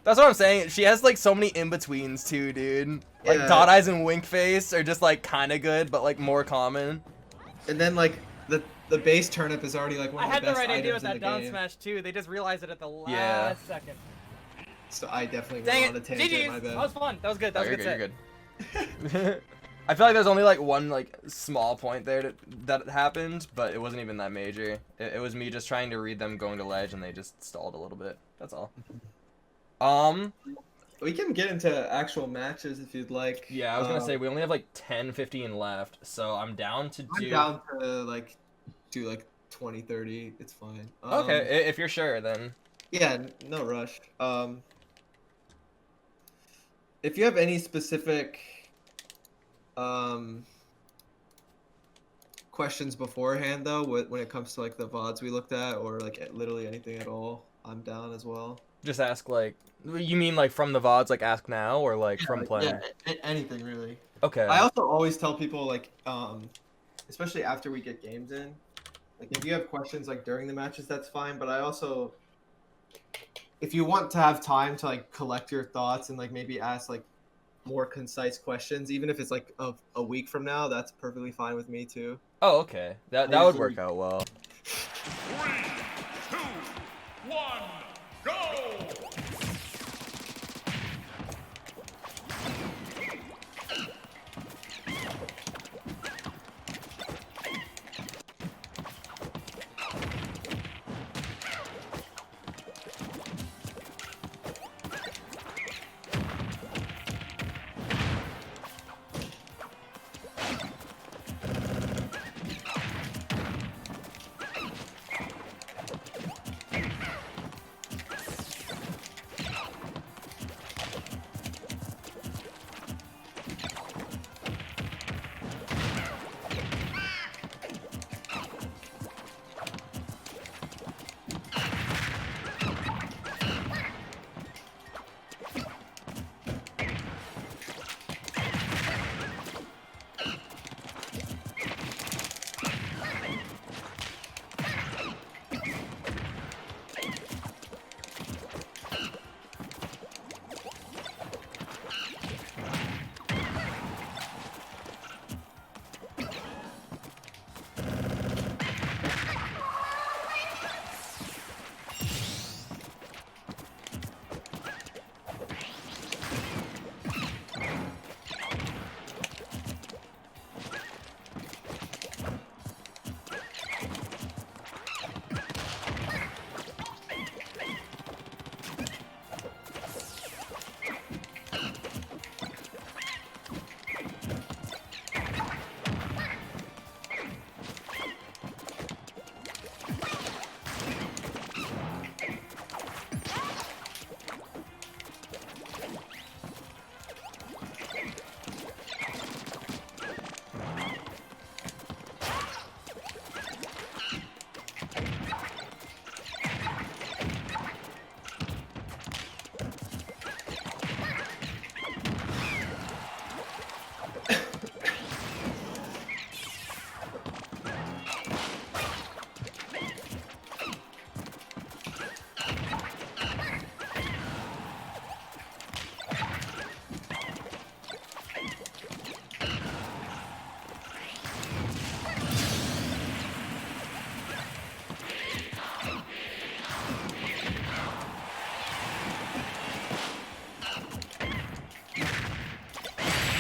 That's what I'm saying. She has like so many in-betweens too, dude. Like Yeah. dot eyes and wink face are just like kind of good, but like more common. And then like the base turnip is already like one I of the had the best right idea items with in that the down game. smash too. They just realized it at the last Yeah. second. So I definitely Dang went on a it. tangent, my GG's. bad. That was fun. That was good. That was a good set. You're good. I feel like there's only like one like small point there that happened, but it wasn't even that major. It was me just trying to read them going to ledge, and they just stalled a little bit. That's all. We can get into actual matches if you'd like. Yeah, I was gonna say we only have like 10, 15 left, so I'm down to I'm do. down to like do like 20, 30. It's fine. Okay, if you're sure, then. Yeah, no rush. If you have any specific questions beforehand though, when it comes to like the VODs we looked at, or like literally anything at all, I'm down as well. Just ask like, you mean like from the VODs, like ask now, or like from playing? Yeah, anything really. Okay. I also always tell people like, especially after we get games in, like if you have questions like during the matches, that's fine. But I also, if you want to have time to like collect your thoughts and like maybe ask like more concise questions, even if it's like a week from now, that's perfectly fine with me too. Oh, okay. That would work out well. 3, 2, 1, go!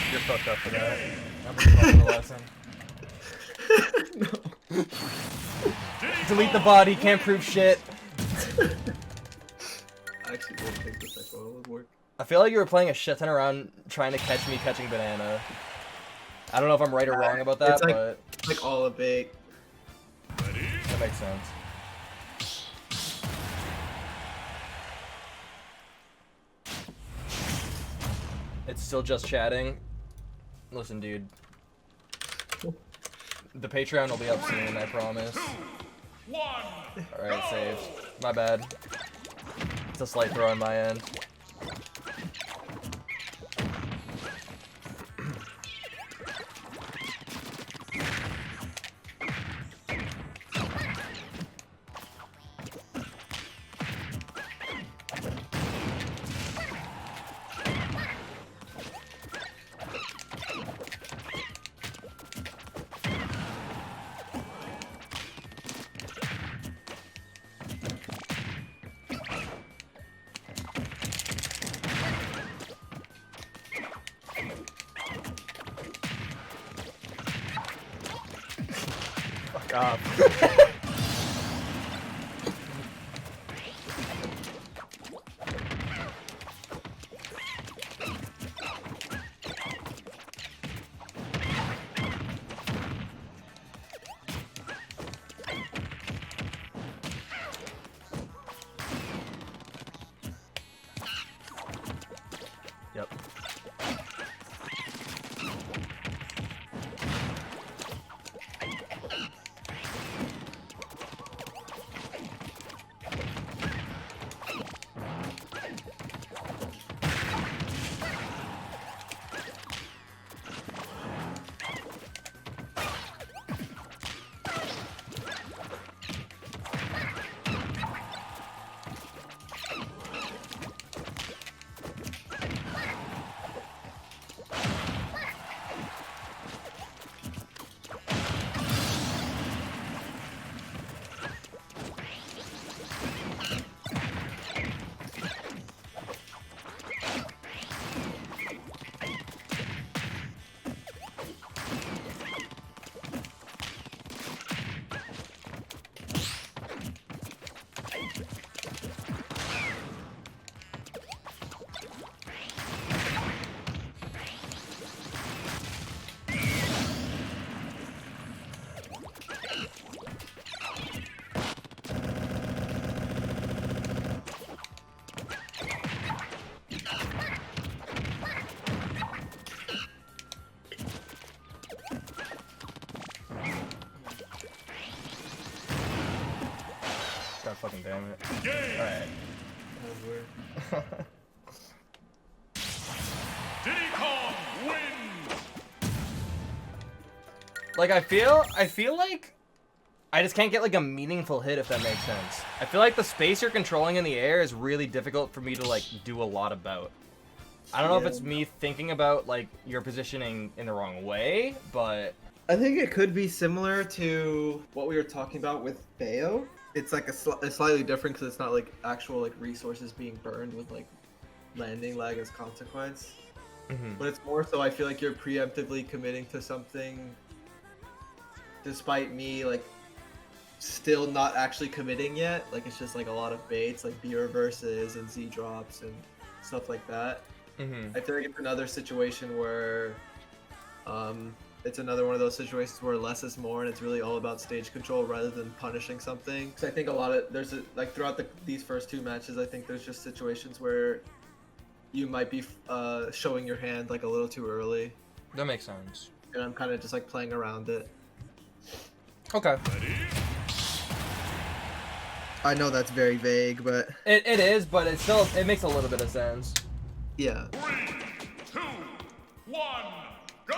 You're fucked up for that. I'm just the lesson. No. Delete the body, can't prove shit. I actually don't think the second one would work. I feel like you were playing a shit ton around trying to catch me catching banana. I don't know if I'm right or wrong about that, It's like, but like all a bait. that makes sense. It's still just chatting. Listen, dude. The Patreon will be up soon, I promise. Alright, saved. My bad. It's a slight throw on my end. Fuck up. Yep. God fucking damn it. Alright. Diddy Kong wins. Like I feel like I just can't get like a meaningful hit, if that makes sense. I feel like the space you're controlling in the air is really difficult for me to like do a lot about. I don't know if it's me thinking about like your positioning in the wrong way, but I think it could be similar to what we were talking about with Bayo. It's like it's slightly different because it's not like actual like resources being burned with like landing lag as consequence. But it's more so I feel like you're preemptively committing to something despite me like still not actually committing yet. Like it's just like a lot of baits like B reverses and Z drops and stuff like that. I feel like it's another situation where it's another one of those situations where less is more and it's really all about stage control rather than punishing something. Because I think a lot of like throughout these first two matches, I think there's just situations where you might be showing your hand like a little too early. that makes sense. And I'm kind of just like playing around it. Okay. I know that's very vague, but It is, but it makes a little bit of sense. yeah. 3, 2, 1, go!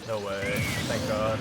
No way. Thank God.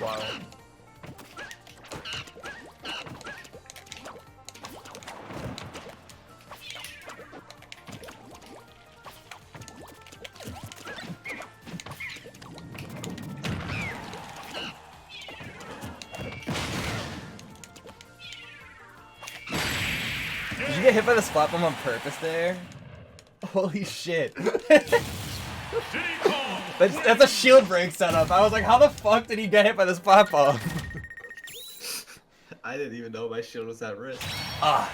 Wow. Did you get hit by the splat bomb on purpose there? Holy shit. That's a shield break setup. I was like, how the fuck did he get hit by the splat bomb? I didn't even know my shield was at risk. Ah,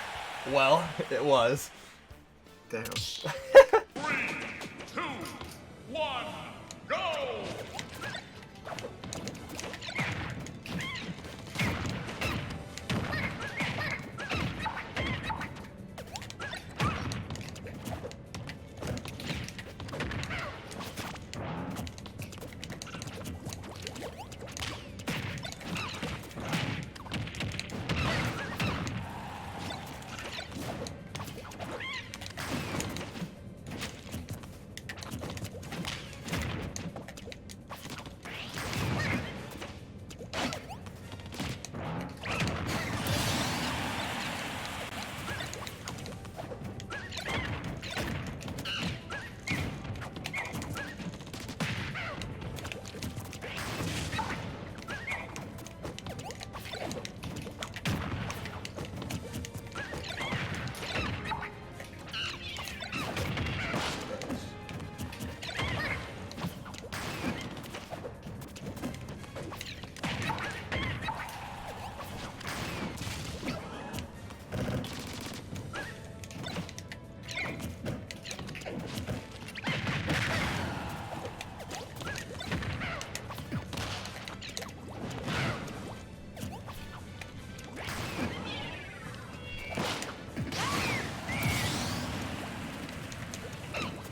well, it was. Damn. 3, 2, 1, go!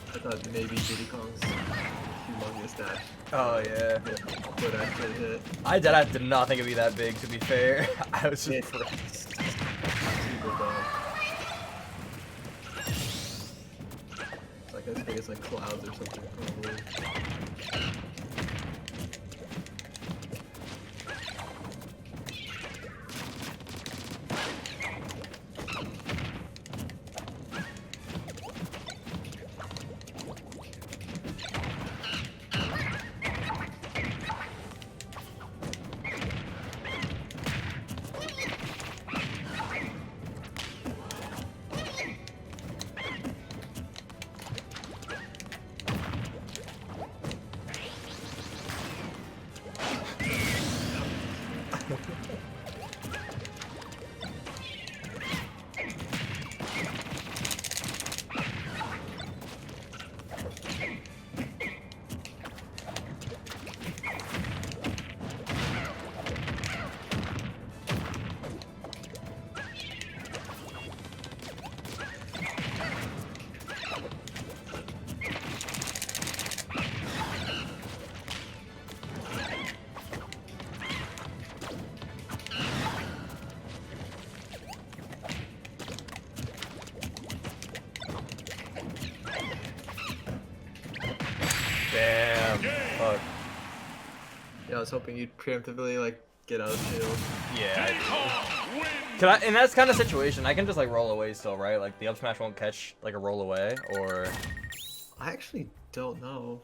I thought maybe Diddy Kong's humongous dash Oh, yeah. would actually hit. I did not think it'd be that big, to be fair. I was just... It's super dumb. It's like as big as like clouds or something probably. Damn. Fuck. Yeah, I was hoping you'd preemptively like get out of shield. Yeah. Can I, in that kind of situation, I can just like roll away still, right? Like the up smash won't catch like a roll away, or. I actually don't know.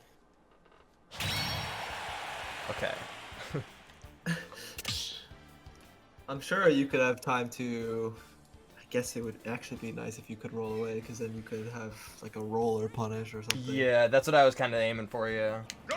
Okay. I'm sure you could have time to. I guess it would actually be nice if you could roll away, because then you could have like a roll or punish or something. Yeah, that's what I was kind of aiming for, yeah. Go!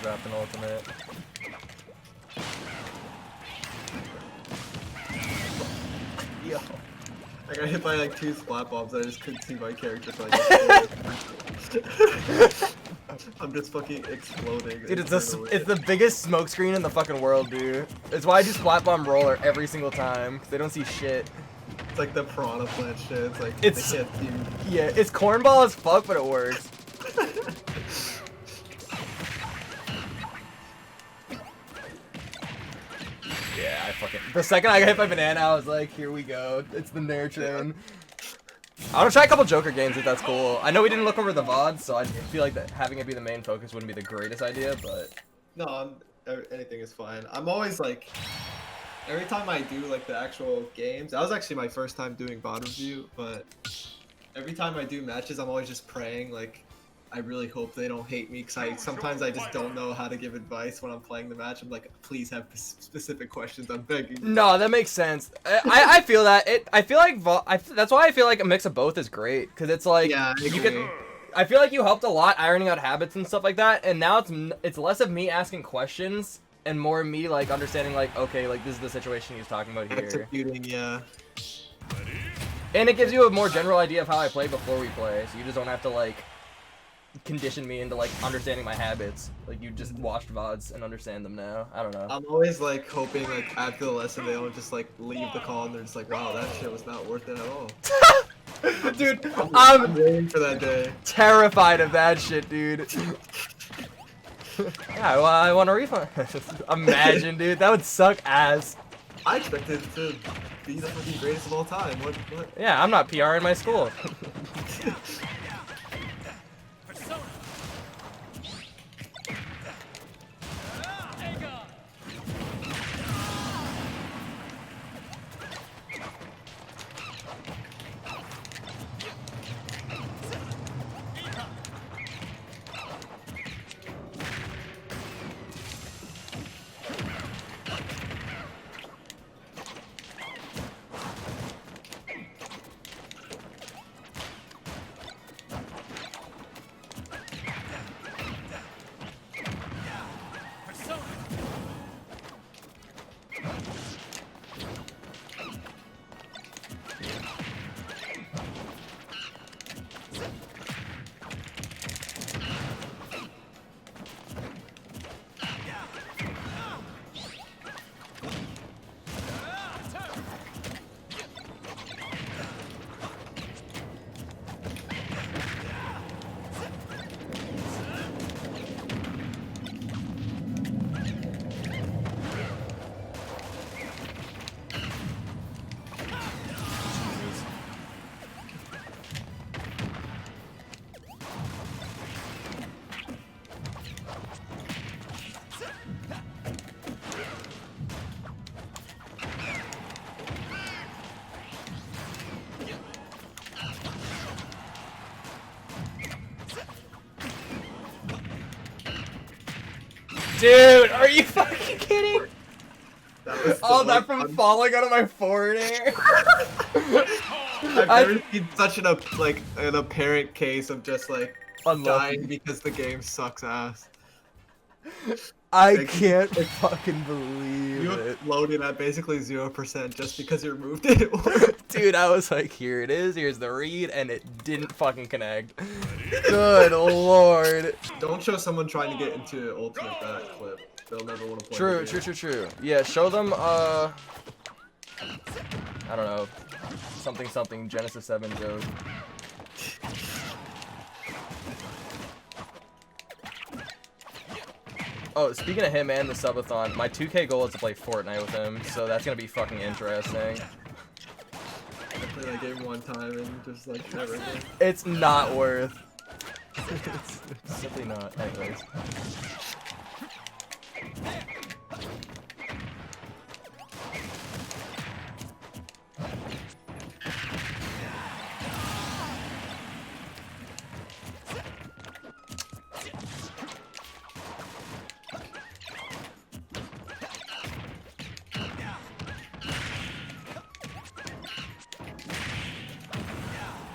Dropped an ultimate. Yo. I got hit by like 2 splat bombs. I just couldn't see my character for like. I'm just fucking exploding. Dude, it's the biggest smoke screen in the fucking world, dude. It's why I do splat bomb roller every single time, because they don't see shit. It's like the piranha plant shit. It's like It's they can't see. yeah, it's cornball as fuck, but it works. Yeah, I fucking. The second I got hit by banana, I was like, here we go. It's the nurturing. I want to try a couple Joker games if that's cool. I know we didn't look over the VOD, so I feel like that having it be the main focus wouldn't be the greatest idea, but. No, anything is fine. I'm always like, every time I do like the actual games, that was actually my first time doing VOD review, but every time I do matches, I'm always just praying like, I really hope they don't hate me, because sometimes I just don't know how to give advice when I'm playing the match. I'm like, please have specific questions. I'm begging. No, that makes sense. I feel that. I feel like that's why I feel like a mix of both is great, because it's like Yeah, you can. I feel like you helped a lot ironing out habits and stuff like that, and now it's less of me asking questions and more of me like understanding like, okay, like this is the situation he's talking about here. Executing, yeah. And it gives you a more general idea of how I play before we play, so you just don't have to like condition me into like understanding my habits. Like you just watched VODs and understand them now. I don't know. I'm always like hoping like after the lesson they don't just like leave the call and they're just like, wow, that shit was not worth it at all. Dude, I'm waiting for that day. terrified of that shit, dude. Yeah, well, I want a refund. Imagine, dude, that would suck ass. I expected it to be the fucking greatest of all time. What? Yeah, I'm not PR in my school. Dude, are you fucking kidding? That was All so that from fun. falling out of my forward air. I've never seen such an apparent case of just like Unlucky. dying because the game sucks ass. I Like, can't fucking believe You it. loaded at basically 0% just because your move didn't work. Dude, I was like, here it is, here's the read, and it didn't fucking connect. Good lord. Don't show someone trying to get into ultimate that clip. They'll never want to play. True, the game. true. Yeah, show them, I don't know, something Genesis 7 joke. Oh, speaking of him and the subathon, my 2K goal is to play Fortnite with him, so that's gonna be fucking interesting. I played that game one time and just like never again. It's not worth. It's simply not. Anyways.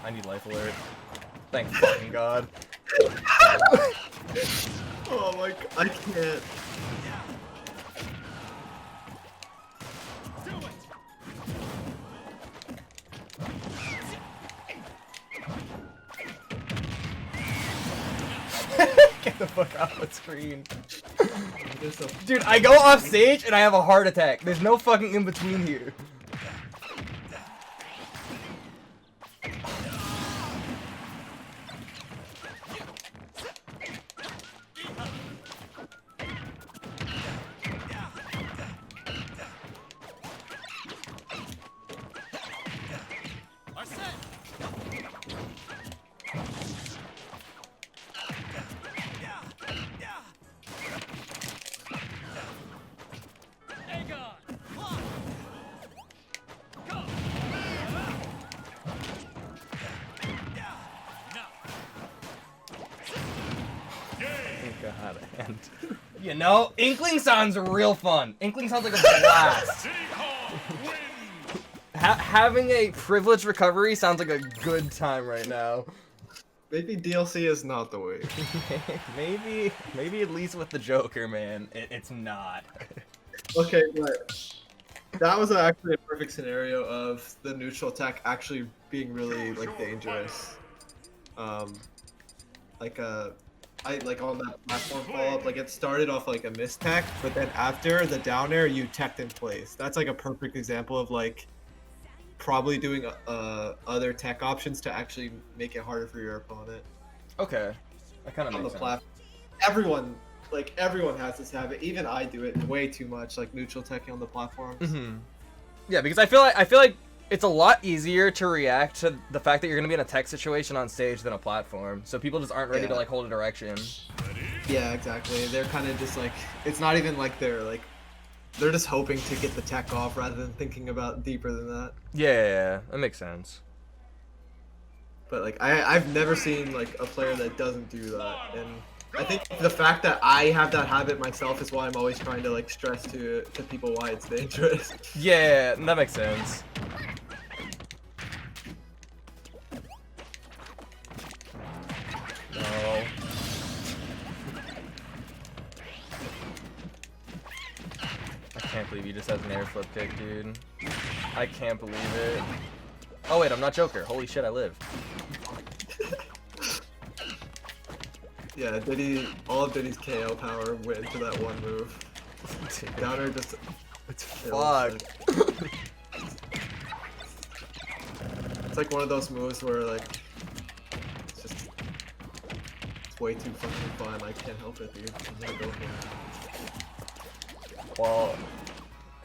I need life alert. Thank fucking God. Oh my god, I can't. Get the fuck off the screen. There's a Dude, I go off stage and I have a heart attack. There's no fucking in between here. God, and you know, Inkling sounds real fun. Inkling sounds like a blast. Having a privileged recovery sounds like a good time right now. maybe DLC is not the way. maybe at least with the Joker, man, it's not. Okay, but that was actually a perfect scenario of the neutral tech actually being really like dangerous. I like on that platform follow-up, like it started off like a mistech, but then after the down air you teched in place. That's like a perfect example of like probably doing other tech options to actually make it harder for your opponent. Okay, that kind of On the makes sense. platform, everyone has this habit. Even I do it way too much, like neutral teching on the platforms. Mm-hmm. Yeah, because I feel like it's a lot easier to react to the fact that you're gonna be in a tech situation on stage than a platform. So people just aren't ready to Yeah. like hold a direction. Yeah, exactly. They're kind of just like, it's not even like they're just hoping to get the tech off rather than thinking about deeper than that. Yeah, that makes sense. But like I've never seen like a player that doesn't do that, and I think the fact that I have that habit myself is why I'm always trying to like stress to people why it's dangerous. Yeah, that makes sense. No. I can't believe he just has an air flip kick, dude. I can't believe it. Oh wait, I'm not Joker. Holy shit, I live. Yeah, all of Diddy's KO power went into that one move. Dude, Downer just it's kills fucked. it. It's like one of those moves where like it's way too fucking fun. I can't help it, dude. I'm gonna go for it. Well,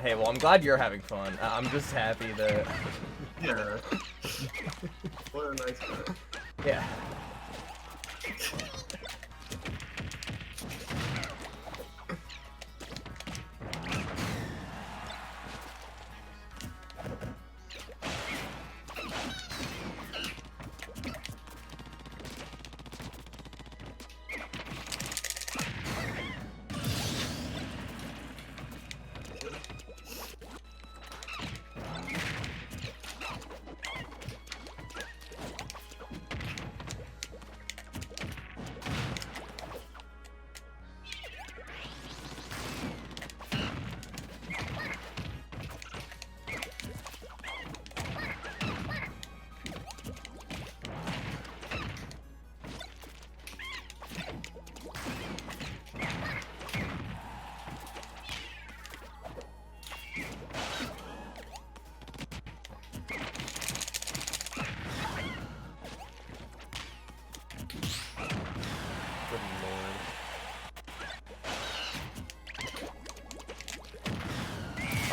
hey, I'm glad you're having fun. I'm just happy that. Yeah. What a nice guy. Yeah.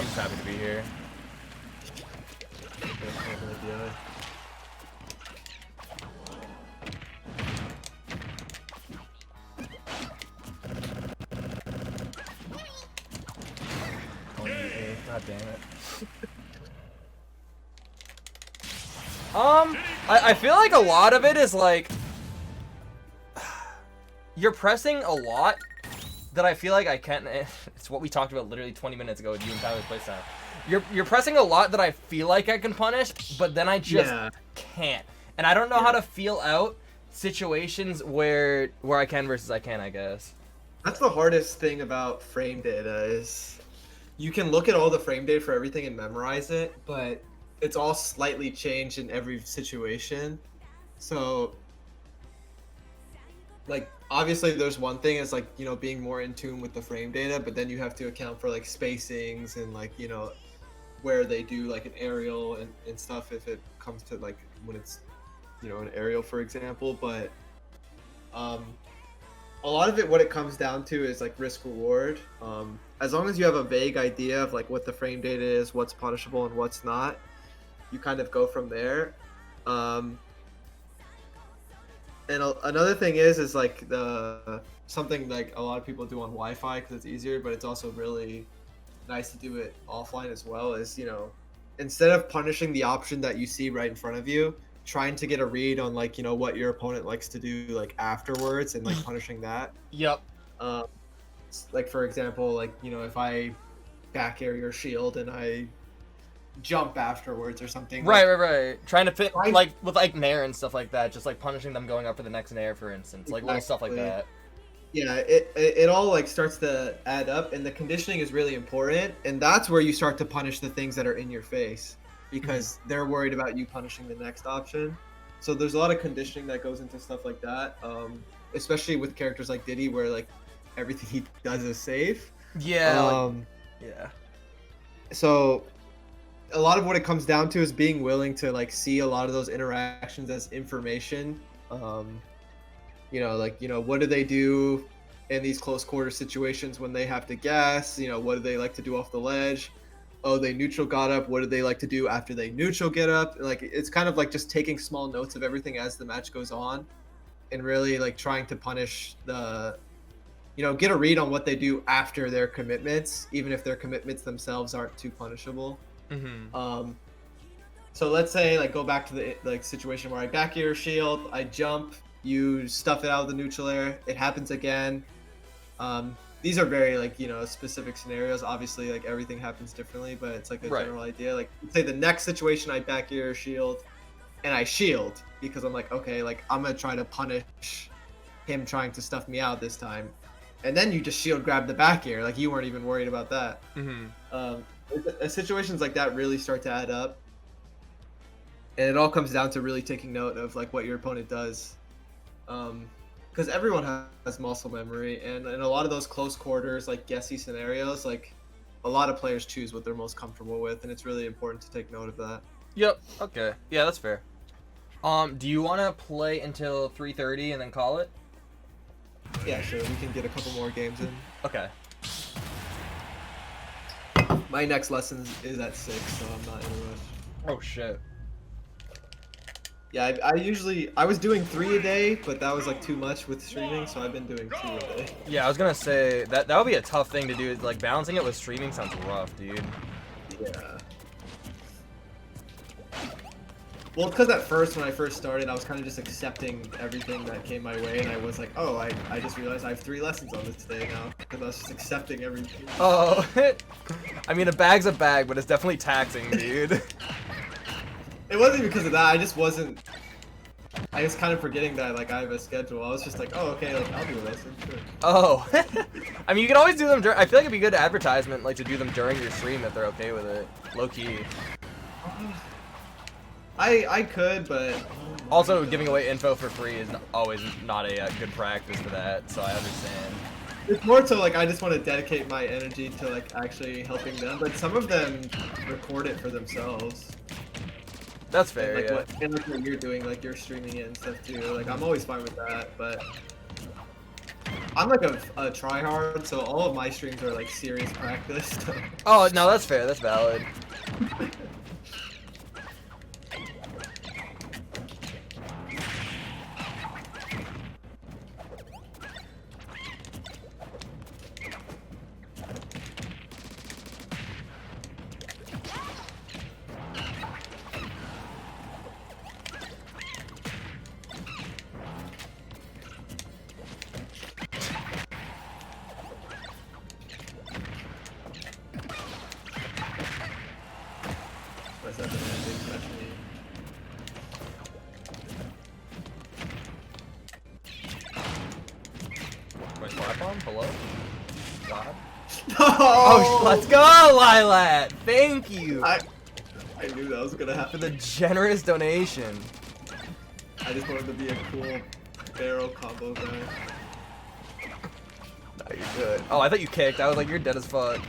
I'm just happy to be here. God damn it. I feel like a lot of it is like you're pressing a lot that I feel like I can't. It's what we talked about literally 20 minutes ago with you and Tyler's playstyle. You're pressing a lot that I feel like I can punish, but then I just can't. And I don't know how to feel out situations where I can versus I can't, I guess. That's the hardest thing about frame data is you can look at all the frame data for everything and memorize it, but it's all slightly changed in every situation. So, like, obviously there's one thing is like, you know, being more in tune with the frame data, but then you have to account for like spacings and like, you know, where they do like an aerial and stuff if it comes to like when it's, you know, an aerial, for example. But a lot of it, what it comes down to is like risk reward. As long as you have a vague idea of like what the frame data is, what's punishable and what's not, you kind of go from there. And another thing is like something like a lot of people do on Wi-Fi because it's easier, but it's also really nice to do it offline as well, is, you know, instead of punishing the option that you see right in front of you, trying to get a read on like, you know, what your opponent likes to do like afterwards and like punishing that. Yep. Like for example, like, you know, if I back air your shield and I jump afterwards or something. Right. Trying to fit like with like nair and stuff like that, just like punishing them going up for the next nair, for instance, like little stuff like that. Yeah, it all like starts to add up, and the conditioning is really important, and that's where you start to punish the things that are in your face because they're worried about you punishing the next option. So there's a lot of conditioning that goes into stuff like that, especially with characters like Diddy, where like everything he does is safe. Yeah. So a lot of what it comes down to is being willing to like see a lot of those interactions as information. You know, like, you know, what do they do in these close quarter situations when they have to gas? You know, what do they like to do off the ledge? Oh, they neutral got up. What do they like to do after they neutral get up? Like, it's kind of like just taking small notes of everything as the match goes on and really like trying to punish the, you know, get a read on what they do after their commitments, even if their commitments themselves aren't too punishable. So let's say like go back to the like situation where I back air shield, I jump, you stuff it out of the neutral air, it happens again. These are very like, you know, specific scenarios. Obviously like everything happens differently, but it's like a general idea. Like say the next situation I back air shield and I shield because I'm like, okay, like I'm gonna try to punish him trying to stuff me out this time. And then you just shield grab the back air, like you weren't even worried about that. Situations like that really start to add up. And it all comes down to really taking note of like what your opponent does. Because everyone has muscle memory, and in a lot of those close quarters, like guessy scenarios, like a lot of players choose what they're most comfortable with, and it's really important to take note of that. Yep. Okay. Yeah, that's fair. Do you want to play until 3:30 and then call it? Yeah, sure. We can get a couple more games in. Okay. My next lesson is at 6, so I'm not in a rush. Oh shit. Yeah, I was doing 3 a day, but that was like too much with streaming, so I've been doing 2 a day. Yeah, I was gonna say that would be a tough thing to do. Like balancing it with streaming sounds rough, dude. Yeah. Well, because at first, when I first started, I was kind of just accepting everything that came my way, and I was like, oh, I just realized I have 3 lessons on this today now, because I was just accepting everything. Oh, I mean, a bag's a bag, but it's definitely taxing, dude. It wasn't because of that, I was kind of forgetting that, like, I have a schedule. I was just like, oh, okay, like, I'll do a lesson, sure. Oh. I mean, you can always do them during, I feel like it'd be good advertisement, like, to do them during your stream if they're okay with it. Low-key. I could, but... Also, giving away info for free is always not a good practice for that, so I understand. It's more so, like, I just want to dedicate my energy to, like, actually helping them, but some of them record it for themselves. That's fair, and, like, yeah. what you're doing, like, you're streaming it and stuff, too. Like, I'm always fine with that, but... I'm like a tryhard, so all of my streams are like serious practice. Oh, no, that's fair. That's valid. What's that? Especially. My slap bomb? Hello? God. No! Oh, let's go, Lilat! Thank you I knew that was gonna for happen. the generous donation. I just wanted to be a cool barrel combo guy. No, you're good. Oh, I thought you kicked. I was like, you're dead as fuck.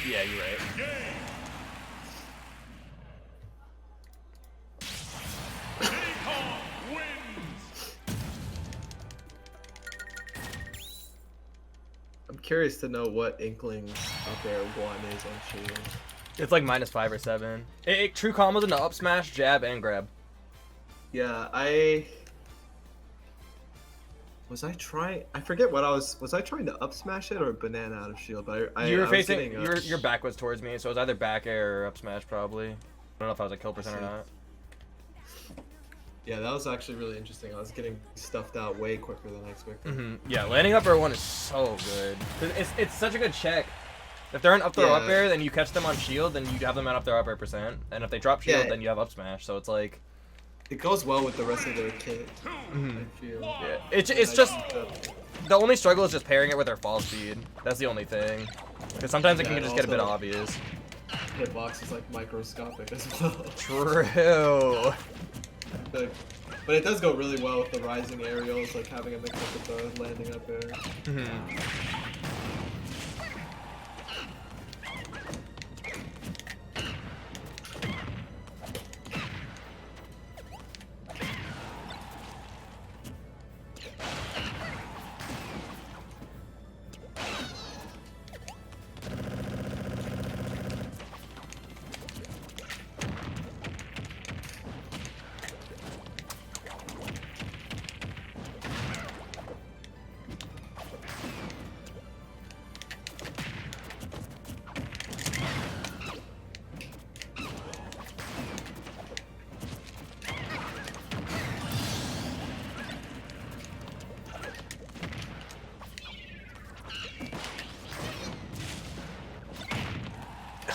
Yeah, you're right. I'm curious to know what Inklings out there one is on Shield. It's like -5 or 7. True combos into up smash, jab, and grab. Yeah, I forget what I was I trying to up smash it or banana out of shield? But You were I was facing, getting, your back was towards me, so it was either back air or up smash probably. I don't know if I was a kill percent or not. Yeah, that was actually really interesting. I was getting stuffed out way quicker than I expected. Yeah, landing up air 1 is so good. 'Cause it's such a good check. If they're an up throw up Yeah. air, then you catch them on shield, then you have them at up throw up air percent. And if they drop shield, Yeah. then you have up smash. So it's like, It goes well with the rest of their kit. Mhm. I feel. yeah, it's just the only struggle is just pairing it with their fall speed. That's the only thing. Because sometimes it Yeah, can and just get a bit also- obvious. Hitbox is like microscopic as well. True. But it does go really well with the rising aerials, like having a mix up with the landing up air. Mhm.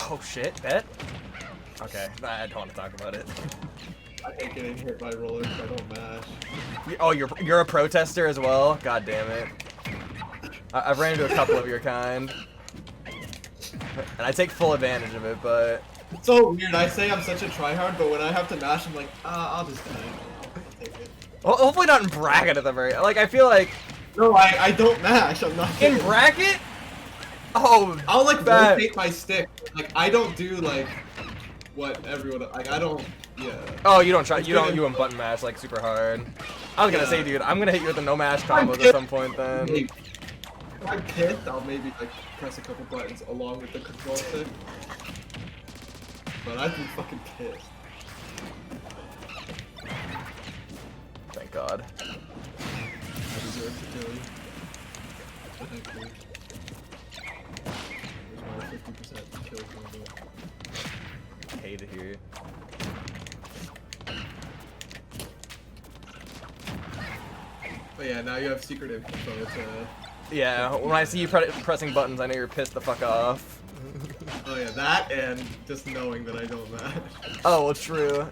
Oh shit, bet? Okay, I don't want to talk about it. I hate getting hit by rollers if I don't mash. Oh, you're a protester as well? God damn it. I've ran into a couple of your kind. And I take full advantage of it, but... It's so weird. I say I'm such a tryhard, but when I have to mash, I'm like, I'll just die. I'll take it. Hopefully not in bracket at the very... Like, I feel like... No, I don't mash. I'm not In kidding. bracket? Oh, I'll like bad. rotate my stick. Like I don't do like what everyone like. I don't. Yeah. Oh, you don't try... It's You don't good. you button mash, like, super hard. I was gonna Yeah. say, dude, I'm gonna hit you with the no mash I'm combos at pissed. some point then. Maybe. If I'm pissed, I'll maybe like press a couple buttons along with the control stick. But I'd be fucking pissed. Thank God. I deserve to kill you. Thank you. There's my 50% kill combo. Hate to hear you. But yeah, now you have secret info to. Yeah, when I see you pressing buttons, I know you're pissed the fuck off. Oh yeah, that and just knowing that I don't mash. Oh, well, true.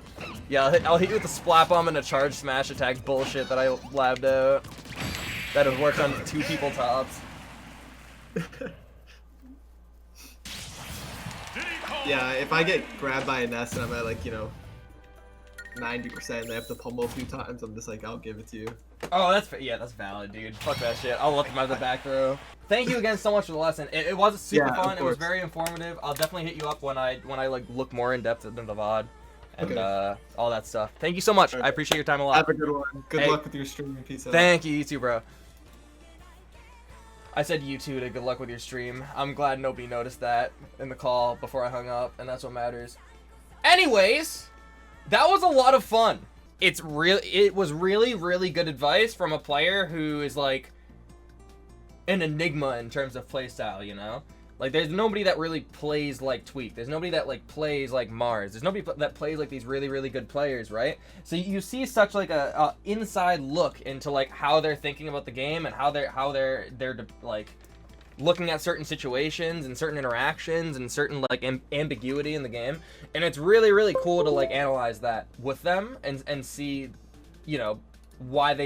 Yeah, I'll hit you with the splat bomb and a charge smash attack bullshit that I labbed out. that have worked on 2 people tops. Yeah, if I get grabbed by a nest and I'm at like, you know, 90% and they have to pummel a few times, I'm just like, I'll give it to you. Oh, that's valid, dude. Fuck that shit. I'll let them have the back throw. Thank you again so much for the lesson. It was super Yeah, of fun. It was course. very informative. I'll definitely hit you up when I like look more in depth into the VOD and Okay. all that stuff. Thank you so much. I appreciate your time a lot. Have a good one. Good Hey. luck with your stream. Peace out. Thank you, you too, bro. I said you too to good luck with your stream. I'm glad nobody noticed that in the call before I hung up, and that's what matters. Anyways, that was a lot of fun. It was really good advice from a player who is like an enigma in terms of playstyle, you know? Like, there's nobody that really plays like Tweek. There's nobody that like plays like Mars. There's nobody that plays like these really good players, right? So you see such like a inside look into like how they're thinking about the game and how they're like looking at certain situations and certain interactions and certain like ambiguity in the game. And it's really cool to like analyze that with them and see, you know, why they